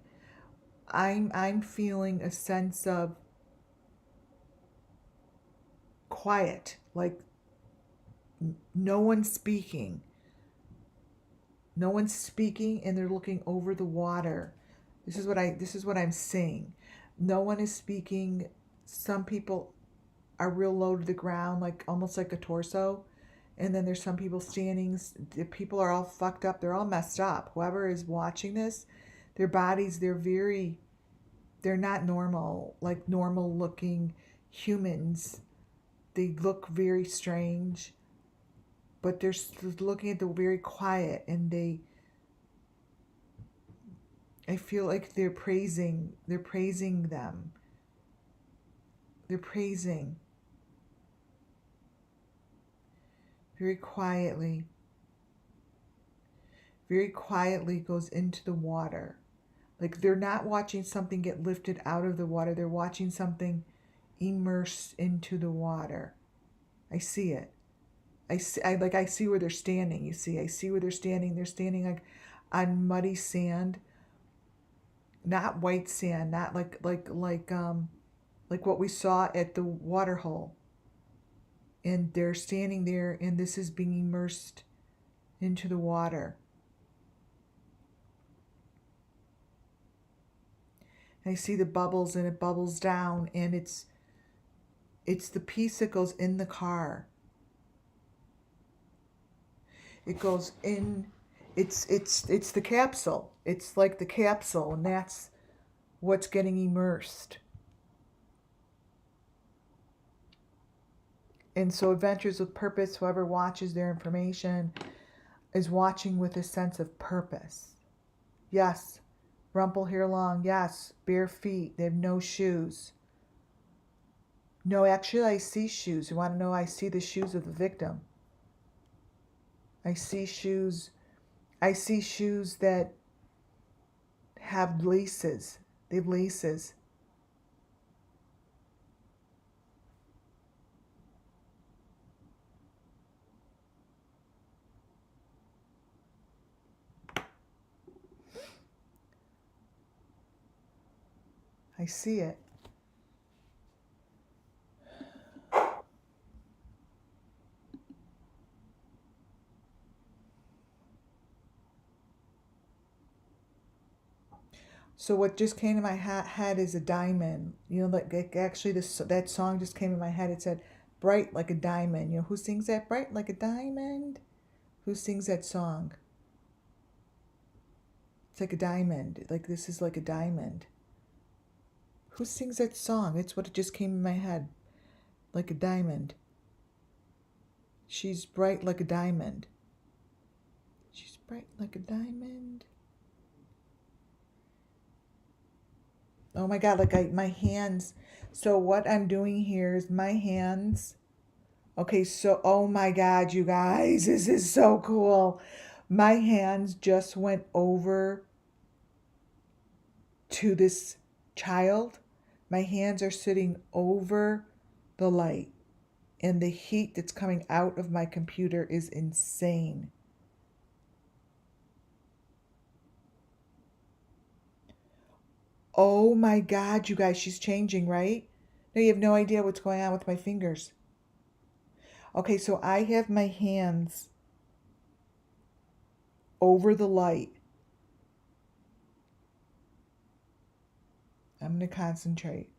[SPEAKER 1] I'm feeling a sense of quiet, like no one's speaking. No one's speaking, and they're looking over the water. This is what I'm seeing. No one is speaking. Some people are real low to the ground, like almost like a torso. And then there's some people standing. The people are all fucked up. They're all messed up. Whoever is watching this, their bodies, they're not normal, like normal looking humans. They look very strange, but they're looking at the very quiet, and I feel like they're praising them. They're praising very quietly goes into the water. Like, they're not watching something get lifted out of the water. They're watching something immerse into the water. I see it. I see where they're standing. You see, I see where they're standing. They're standing like on muddy sand, not white sand, not like what we saw at the water hole. And they're standing there, and this is being immersed into the water. And I see the bubbles, and it bubbles down, and it's It's the piece that goes in the car. It goes in, it's the capsule. It's like the capsule, and that's what's getting immersed. And so Adventures with Purpose, whoever watches their information is watching with a sense of purpose. Yes, rumple hair long. Yes, bare feet. They have no shoes. No, actually I see shoes. You want to know? I see the shoes of the victim. I see shoes. I see shoes that have laces. They have laces. I see it. So what just came to my head is a diamond. You know, like actually that song just came in my head. It said, "Bright like a diamond." You know who sings that? Bright like a diamond. Who sings that song? It's like a diamond. Like this is like a diamond. Who sings that song? It's what it just came in my head. Like a diamond. She's bright like a diamond. She's bright like a diamond. Oh my God, like my hands. So what I'm doing here is my hands. Okay, so oh my God, you guys, this is so cool. My hands just went over to this child. My hands are sitting over the light, and the heat that's coming out of my computer is insane. Oh my God, you guys, she's changing, right? No, you have no idea what's going on with my fingers. Okay, so I have my hands over the light. I'm going to concentrate.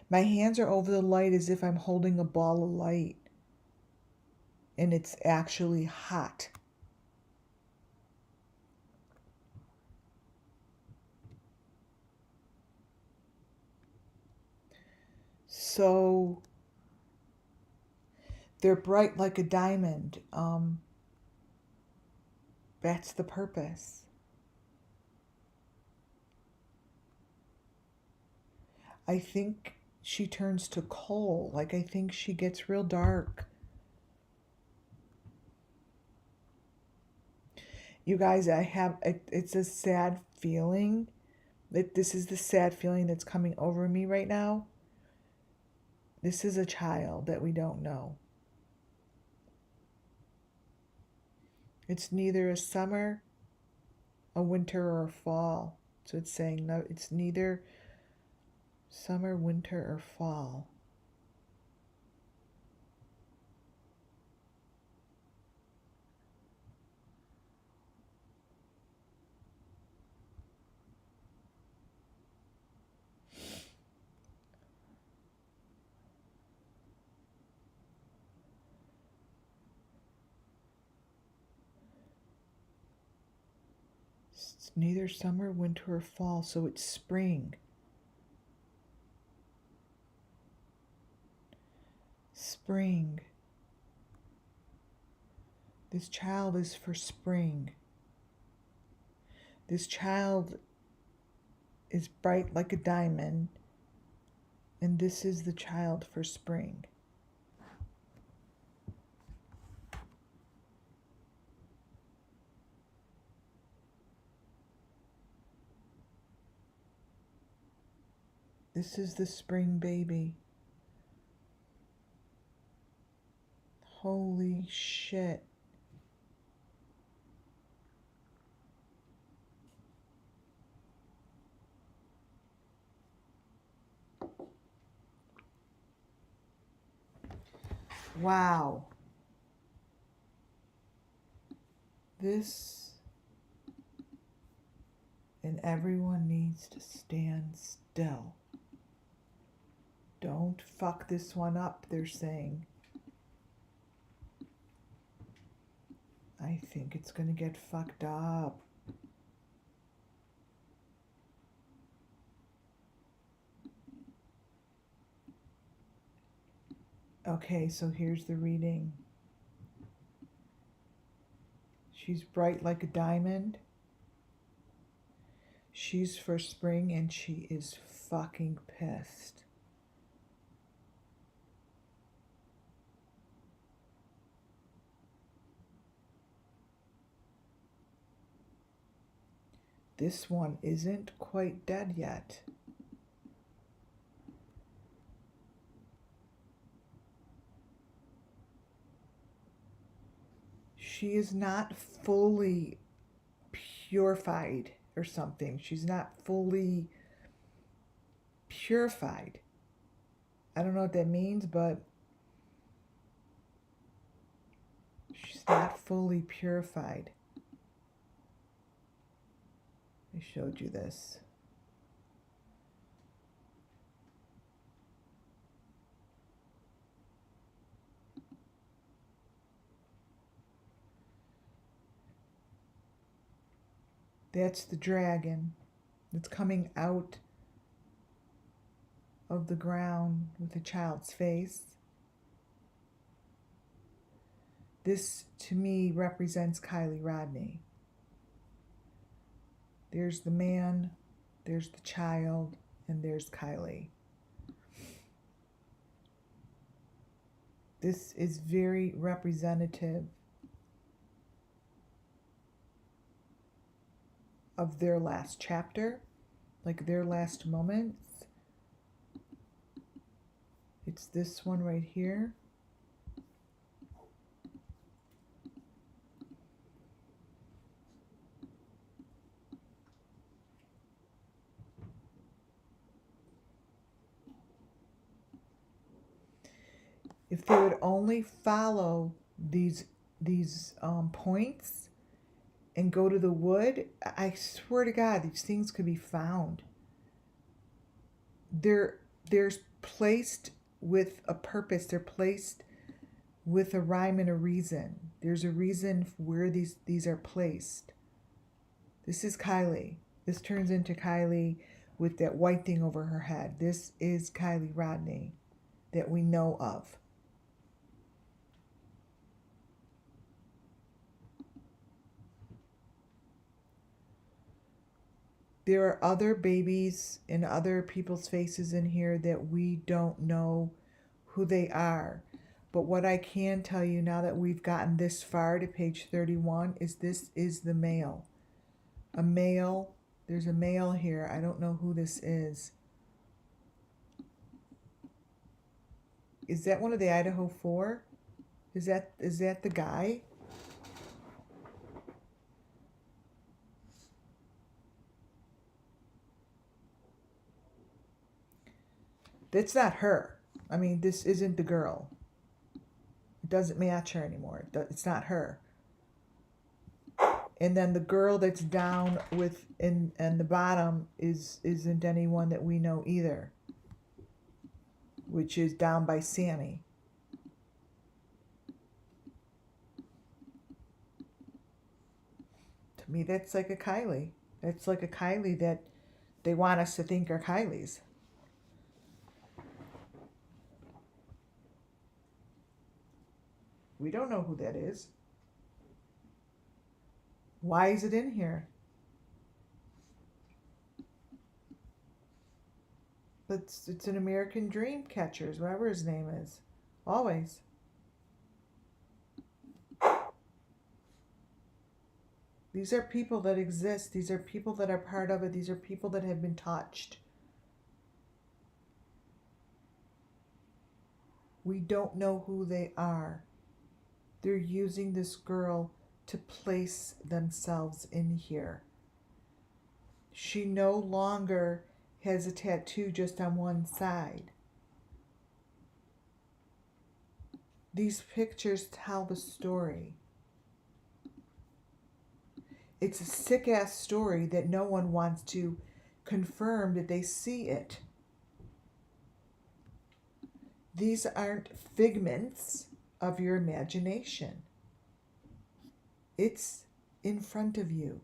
[SPEAKER 1] My hands are over the light as if I'm holding a ball of light, and it's actually hot. So they're bright like a diamond. That's the purpose. I think she turns to coal. Like I think she gets real dark. You guys, it's a sad feeling. This is the sad feeling that's coming over me right now. This is a child that we don't know. It's neither a summer, a winter, or a fall. So it's saying no, it's neither summer, winter, or fall. It's neither summer, winter, or fall, so it's spring. Spring. This child is for spring. This child is bright like a diamond, and this is the child for spring. This is the spring baby. Holy shit. Wow. This and everyone needs to stand still. Don't fuck this one up, they're saying. I think it's going to get fucked up. Okay, so here's the reading. She's bright like a diamond. She's for spring and she is fucking pissed. This one isn't quite dead yet. She is not fully purified or something. She's not fully purified. I don't know what that means, but she's not fully purified. I showed you this. That's the dragon that's coming out of the ground with a child's face. This, to me, represents Kiely Rodni. There's the man, there's the child, and there's Kiely. This is very representative of their last chapter, like their last moments. It's this one right here. If they would only follow these points and go to the wood, I swear to God, these things could be found. They're placed with a purpose. They're placed with a rhyme and a reason. There's a reason where these are placed. This is Kiely. This turns into Kiely with that white thing over her head. This is Kiely Rodni that we know of. There are other babies and other people's faces in here that we don't know who they are. But what I can tell you now that we've gotten this far to page 31 is this is the male. A male. There's a male here. I don't know who this is. Is that one of the Idaho 4? Is that the guy? That's not her. I mean, this isn't the girl. It doesn't match her anymore. It's not her. And then the girl that's down with and the bottom isn't anyone that we know either, which is down by Sammy. To me, that's like a Kiely. That's like a Kiely that they want us to think are Kylie's. We don't know who that is. Why is it in here? But it's an American Dream Catchers, whatever his name is. Always. These are people that exist. These are people that are part of it. These are people that have been touched. We don't know who they are. They're using this girl to place themselves in here. She no longer has a tattoo just on one side. These pictures tell the story. It's a sick-ass story that no one wants to confirm that they see it. These aren't figments of your imagination. It's in front of you.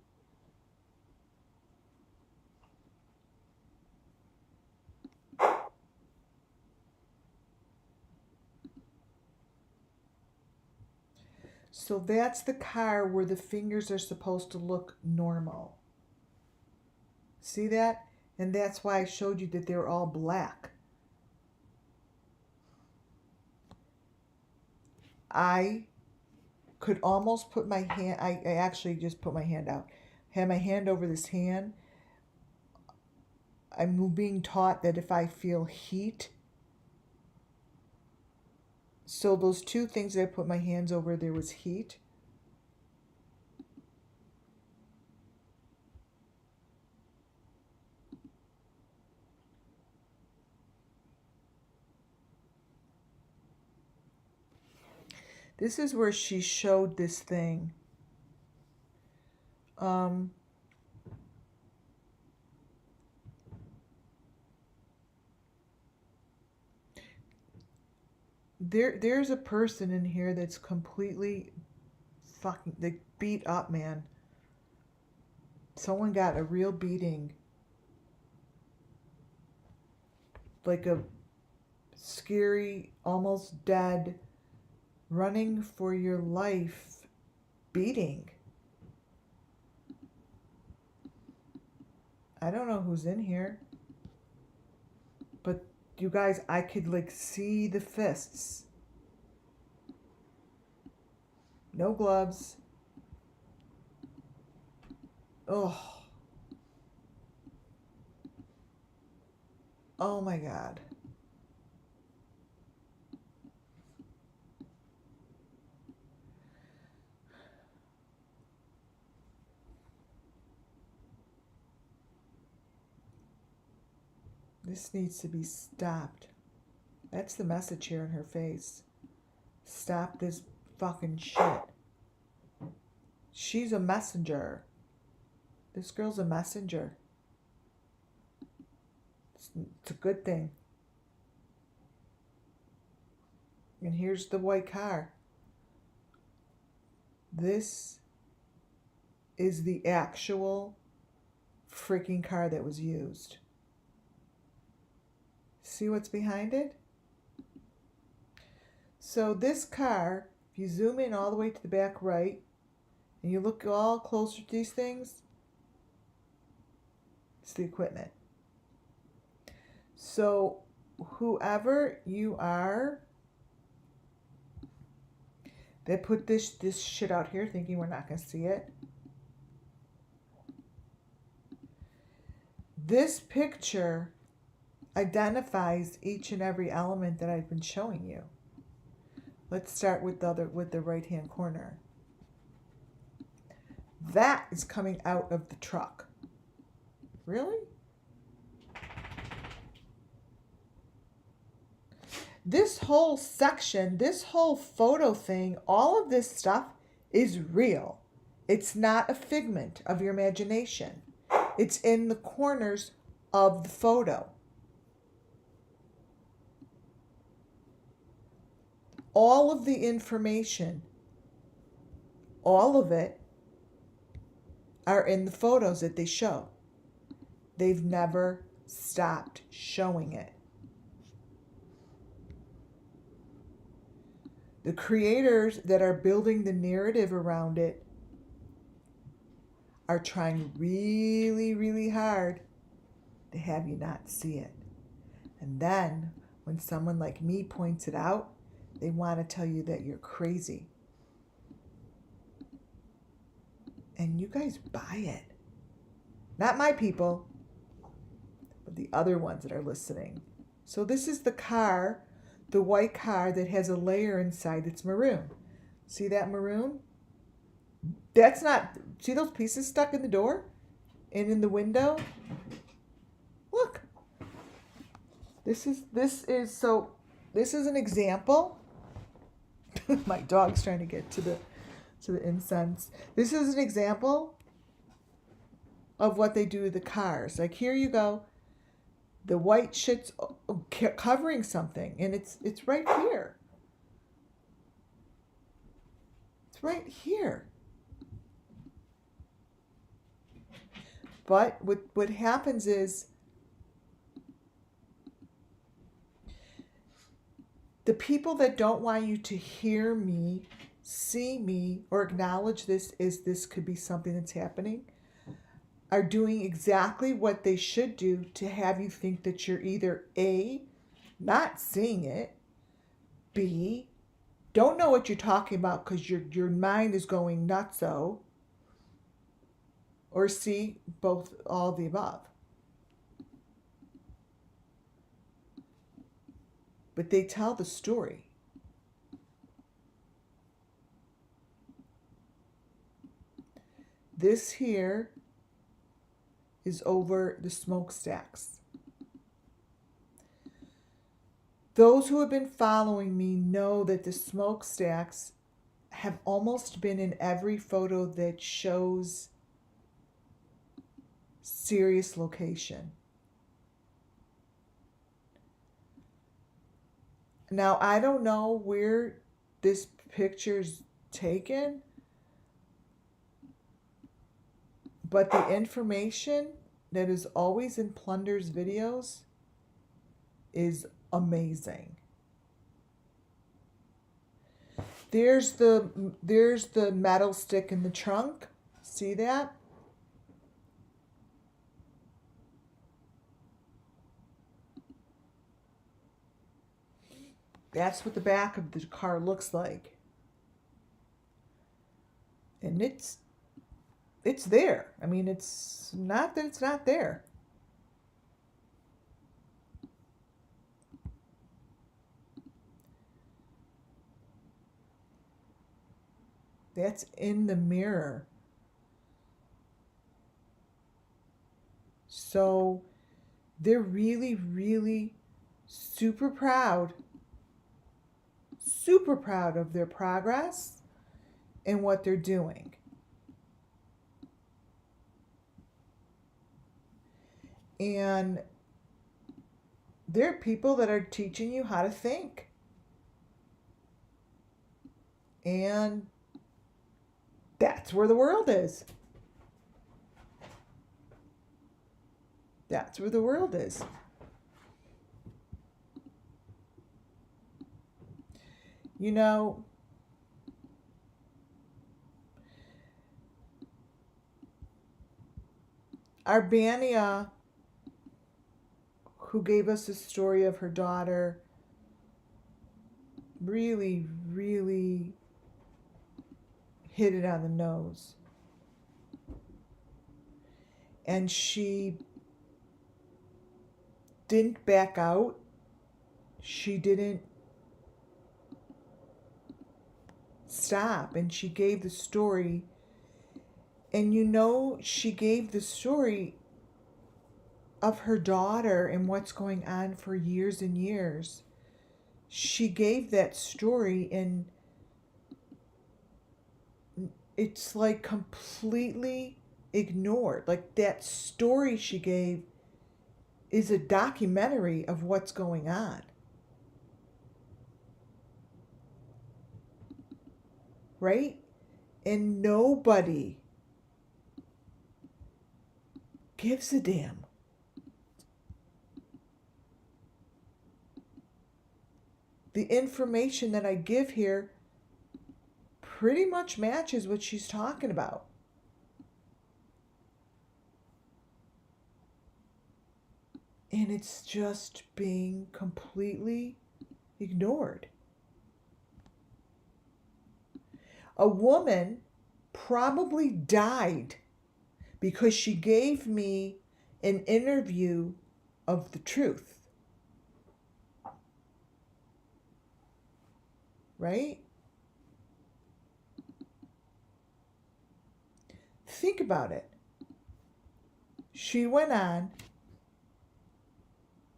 [SPEAKER 1] So that's the car where the fingers are supposed to look normal. See that? And that's why I showed you that they're all black. I could almost put my hand, I actually just put my hand out. Had my hand over this hand. I'm being taught that if I feel heat, so those two things that I put my hands over, there was heat. This is where she showed this thing. There's a person in here that's completely fucking like beat up, man. Someone got a real beating. Like a scary, almost dead, running for your life beating. I don't know who's in here. But you guys, I could like see the fists. No gloves. Oh. Oh my God. This needs to be stopped. That's the message here in her face. Stop this fucking shit. She's a messenger. This girl's a messenger. It's a good thing. And here's the white car. This is the actual freaking car that was used. See what's behind it? So this car, if you zoom in all the way to the back right, and you look all closer to these things, it's the equipment. So whoever you are that put this shit out here thinking we're not going to see it, this picture identifies each and every element that I've been showing you. Let's start with the right hand corner. That is coming out of the truck. Really? This whole section, this whole photo thing, all of this stuff is real. It's not a figment of your imagination. It's in the corners of the photo. All of the information, all of it, are in the photos that they show. They've never stopped showing it. The creators that are building the narrative around it are trying really, really hard to have you not see it. And then when someone like me points it out, they want to tell you that you're crazy. And you guys buy it. Not my people, but the other ones that are listening. So this is the car, the white car that has a layer inside that's maroon. See that maroon? That's not, see those pieces stuck in the door and in the window? Look. This is an example. My dog's trying to get to the incense. This is an example of what they do to the cars. Like, here you go. The white shit's covering something, and it's right here. It's right here. But what happens is the people that don't want you to hear me, see me, or acknowledge this could be something that's happening are doing exactly what they should do to have you think that you're either A, not seeing it, B, don't know what you're talking about because your mind is going nutso, or C, both, all of the above. But they tell the story. This here is over the smokestacks. Those who have been following me know that the smokestacks have almost been in every photo that shows Sirius location. Now, I don't know where this picture's taken, but the information that is always in Plunder's videos is amazing. There's the metal stick in the trunk. See that? That's what the back of the car looks like. And it's there. I mean, it's not that it's not there. That's in the mirror. So they're really, really super proud of their progress and what they're doing. And there are people that are teaching you how to think. And that's where the world is. That's where the world is. You know, Arbania, who gave us a story of her daughter, really, really hit it on the nose. And she didn't back out. She didn't stop. And she gave the story. And you know, she gave the story of her daughter and what's going on for years and years. She gave that story, and it's like completely ignored. Like, that story she gave is a documentary of what's going on. Right? And nobody gives a damn. The information that I give here pretty much matches what she's talking about. And it's just being completely ignored. A woman probably died because she gave me an interview of the truth. Right? Think about it. She went on,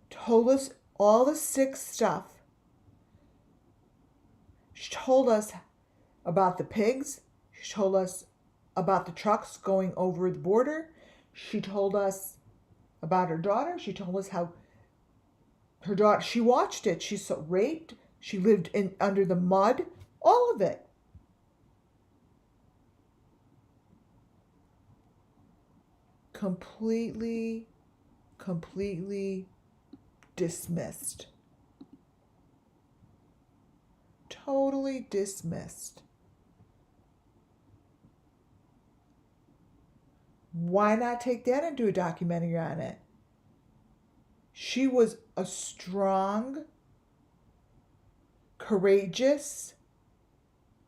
[SPEAKER 1] told us all the sick stuff. She told us about the pigs. She told us about the trucks going over the border. She told us about her daughter. She told us how Her daughter, she watched it. She saw raped. She lived in under the mud. All of it. Completely dismissed. Totally dismissed. Why not take that and do a documentary on it? She was a strong, courageous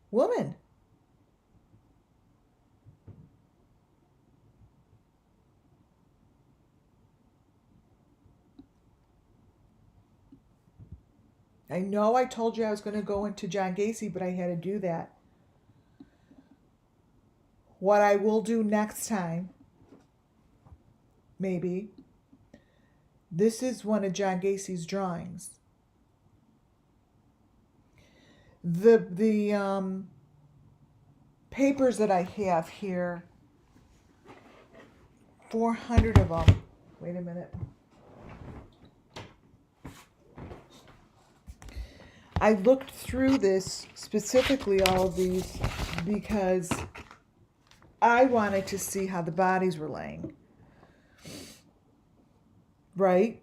[SPEAKER 1] woman. I know I told you I was going to go into John Gacy, but I had to do that. What I will do next time, maybe, this is one of John Gacy's drawings. The papers that I have here, 400 of them. Wait a minute. I looked through this, specifically all of these, because I wanted to see how the bodies were laying. Right?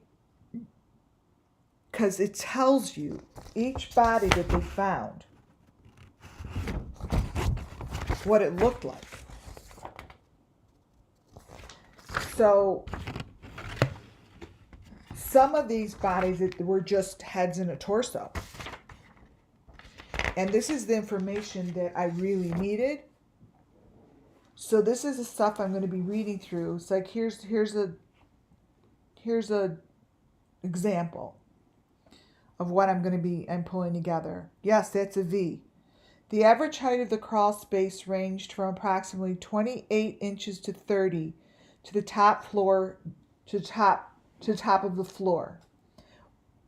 [SPEAKER 1] Because it tells you each body that they found, what it looked like. So some of these bodies were just heads and a torso. And this is the information that I really needed. So this is the stuff I'm going to be reading through. It's like here's a example of what I'm pulling together. Yes, that's a V. The average height of the crawl space ranged from approximately 28 inches to 30 to the top of the floor.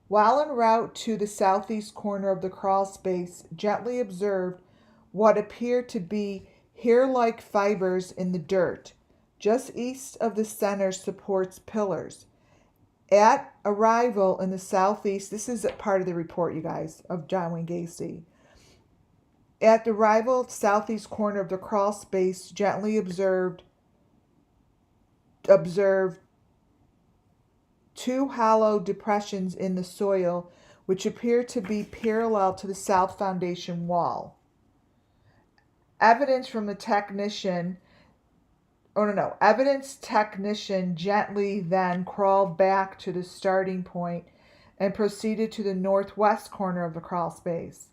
[SPEAKER 1] While en route to the southeast corner of the crawl space, gently observed what appeared to be hair-like fibers in the dirt, just east of the center supports pillars. At arrival in the southeast, this is part of the report, you guys, of John Wayne Gacy. At the arrival southeast corner of the crawl space, gently observed two hollow depressions in the soil, which appear to be parallel to the south foundation wall. Evidence technician gently then crawled back to the starting point and proceeded to the northwest corner of the crawl space.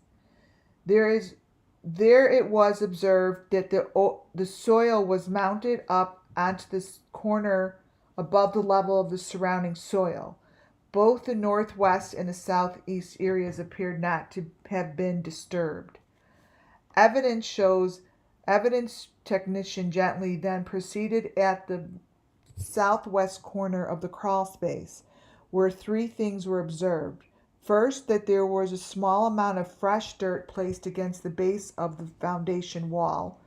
[SPEAKER 1] There it was observed that the soil was mounted up onto this corner above the level of the surrounding soil. Both the northwest and the southeast areas appeared not to have been disturbed. Evidence technician gently then proceeded at the southwest corner of the crawl space, where three things were observed. First, that there was a small amount of fresh dirt placed against the base of the foundation wall.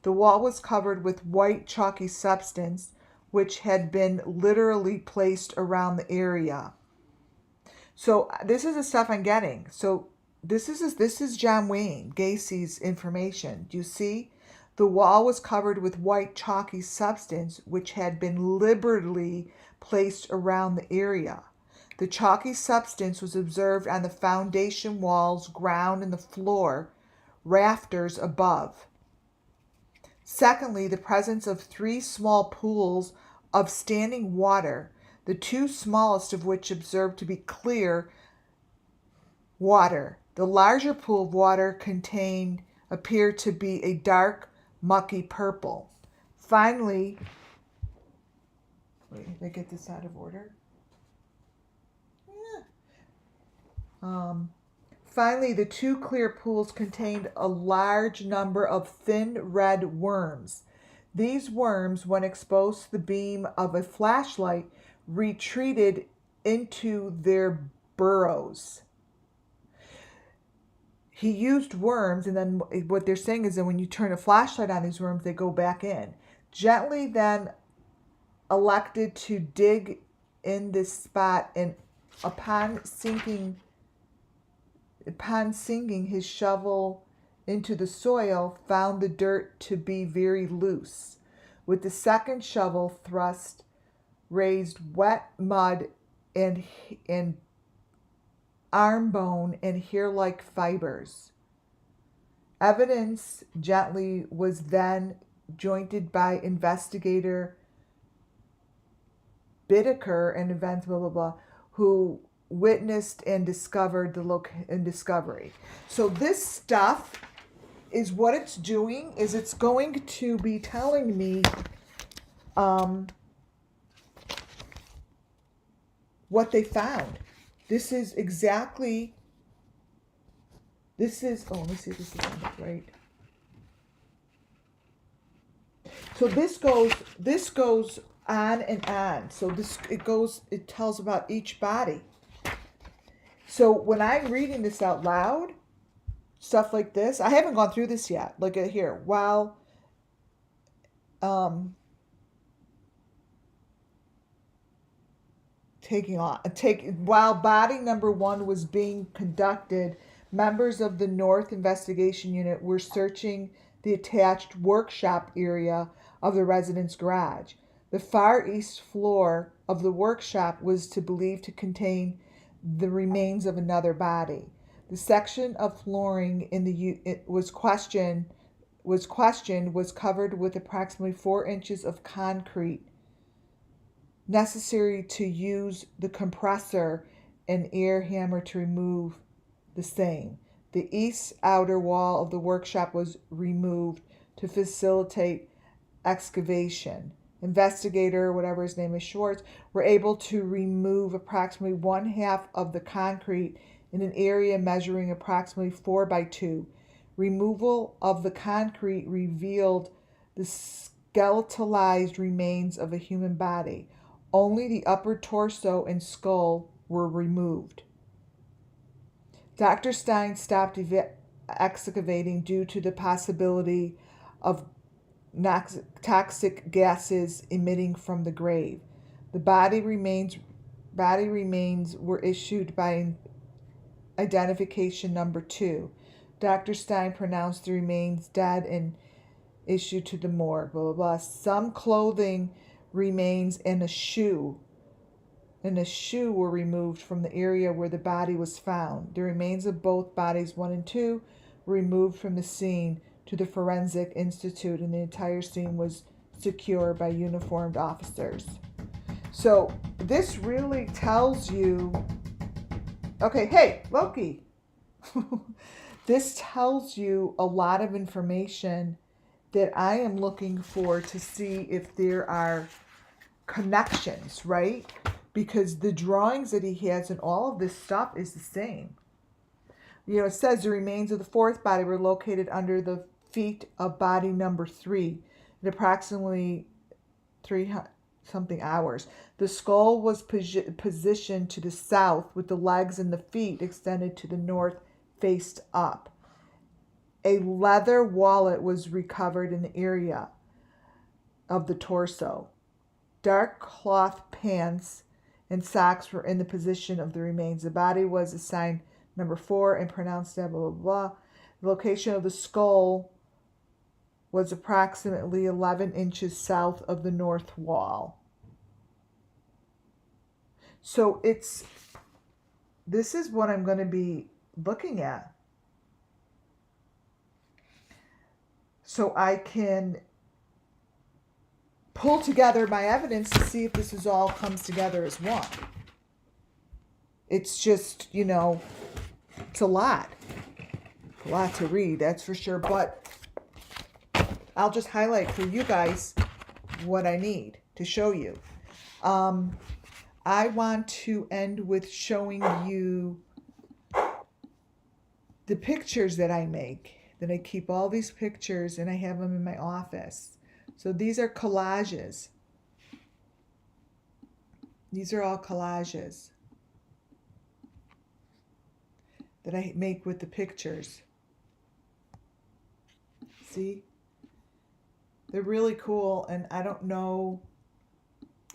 [SPEAKER 1] The wall was covered with white chalky substance, which had been literally placed around the area. So this is the stuff I'm getting. So this is John Wayne Gacy's information. Do you see? The wall was covered with white chalky substance, which had been liberally placed around the area. The chalky substance was observed on the foundation walls, ground, and the floor, rafters above. Secondly, the presence of three small pools of standing water, the two smallest of which observed to be clear water. The larger pool of water appeared to be a dark, mucky purple. Finally, wait, did I get this out of order? Yeah. Finally, the two clear pools contained a large number of thin red worms. These worms, when exposed to the beam of a flashlight, retreated into their burrows. He used worms, and then what they're saying is that when you turn a flashlight on these worms, they go back in. Gently then elected to dig in this spot and upon sinking his shovel into the soil, found the dirt to be very loose. With the second shovel thrust, raised wet mud and arm bone and hair-like fibers. Evidence gently was then jointed by investigator Bittaker and events blah blah blah, who witnessed and discovered the discovery. So this stuff is what it's doing is it's going to be telling me what they found. This is exactly, oh, let me see if this is right. So this goes on and on. So it tells about each body. So when I'm reading this out loud, stuff like this, I haven't gone through this yet. Look at here. While while body number 1 was being conducted, members of the North Investigation Unit were searching the attached workshop area of the residence garage. The far east floor of the workshop was believed to contain the remains of another body. The section of flooring in was covered with approximately 4 inches of concrete necessary to use the compressor and air hammer to remove the same. The east outer wall of the workshop was removed to facilitate excavation. Investigator, whatever his name is, Schwartz, were able to remove approximately 1/2 of the concrete in an area measuring approximately 4 by 2. Removal of the concrete revealed the skeletalized remains of a human body. Only the upper torso and skull were removed. Dr. Stein stopped excavating due to the possibility of toxic gases emitting from the grave. The body remains were issued by identification number 2. Dr. Stein pronounced the remains dead and issued to the morgue. Blah blah blah. Some clothing remains and a shoe were removed from the area where the body was found. The remains of both bodies 1 and 2 were removed from the scene to the Forensic Institute, and the entire scene was secured by uniformed officers. So this really tells you, okay, hey, Loki. This tells you a lot of information that I am looking for to see if there are connections, right? Because the drawings that he has and all of this stuff is the same. You know, it says the remains of the 4th body were located under the feet of body number 3 at approximately 3-something hours. The skull was positioned to the south with the legs and the feet extended to the north, faced up. A leather wallet was recovered in the area of the torso. Dark cloth pants and socks were in the position of the remains. The body was assigned number 4 and pronounced blah, blah, blah. The location of the skull was approximately 11 inches south of the north wall. So this is what I'm going to be looking at. So I can pull together my evidence to see if this is all comes together as one. It's just, you know, it's a lot to read, that's for sure. But I'll just highlight for you guys what I need to show you. I want to end with showing you the pictures that I make. That I keep all these pictures and I have them in my office. So these are collages. These are all collages that I make with the pictures. See? They're really cool, and I don't know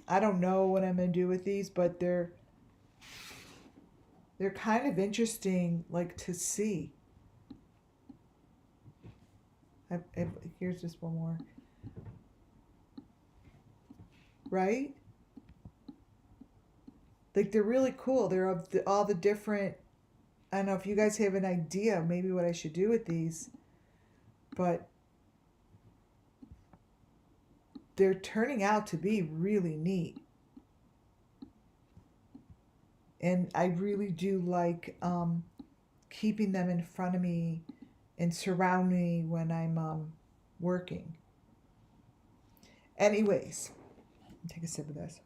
[SPEAKER 1] what I'm going to do with these, but they're they're kind of interesting, like to see. Here's just one more. Right? Like they're really cool. They're of all the different. I don't know if you guys have an idea maybe what I should do with these, but they're turning out to be really neat. And I really do like keeping them in front of me and surround me when I'm working. Anyways, take a sip of this.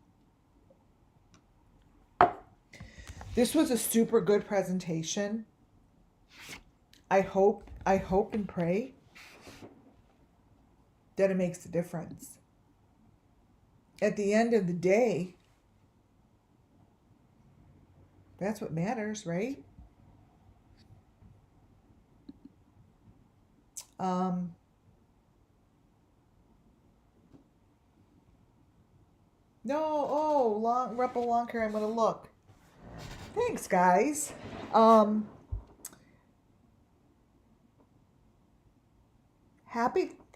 [SPEAKER 1] This was a super good presentation. I hope and pray that it makes a difference. At the end of the day, that's what matters, right? No, oh, Rebel Long Hair, I'm gonna look. Thanks, guys. Happy,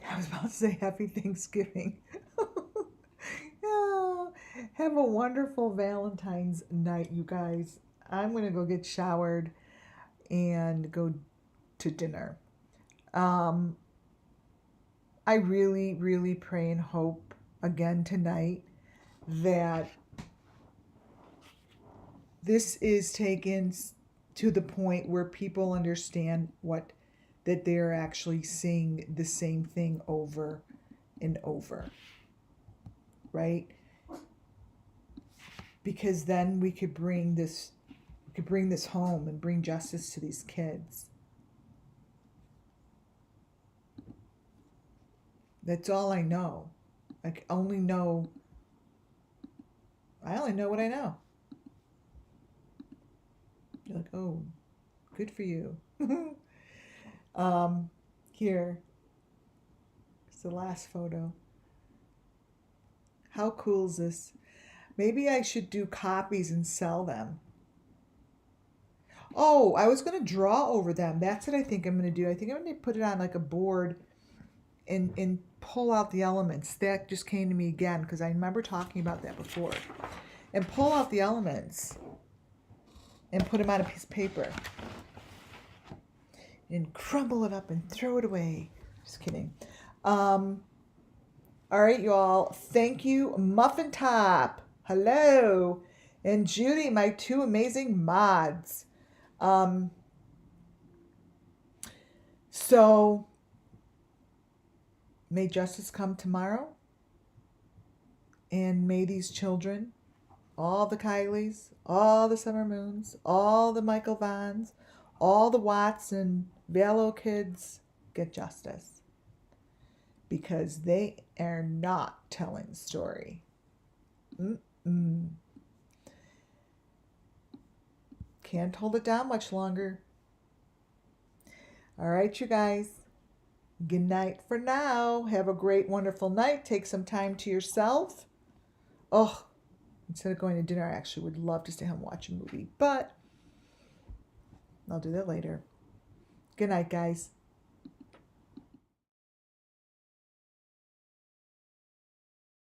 [SPEAKER 1] I was about to say happy Thanksgiving. Yeah, have a wonderful Valentine's night, you guys. I'm gonna go get showered and go to dinner. I really, really pray and hope again tonight that this is taken to the point where people understand that they're actually seeing the same thing over and over, right? Because then we could bring this home and bring justice to these kids. That's all I know. I only know what I know. You're like, oh, good for you. Here. It's the last photo. How cool is this? Maybe I should do copies and sell them. Oh, I was going to draw over them. That's what I think I'm going to do. I think I'm going to put it on like a board and pull out the elements. That just came to me again because I remember talking about that before. And pull out the elements and put them on a piece of paper. And crumble it up and throw it away. Just kidding. All right, you all. Thank you, Muffin Top. Hello. And Judy, my two amazing mods. So, may justice come tomorrow. And may these children, all the Kylies, all the Summer Moons, all the Michael Vons, all the Watts and Valo kids get justice. Because they are not telling the story. Can't hold it down much longer. All right, you guys. Good night for now. Have a great, wonderful night. Take some time to yourself. Oh, instead of going to dinner, I actually would love to stay home and watch a movie, but I'll do that later. Good night, guys.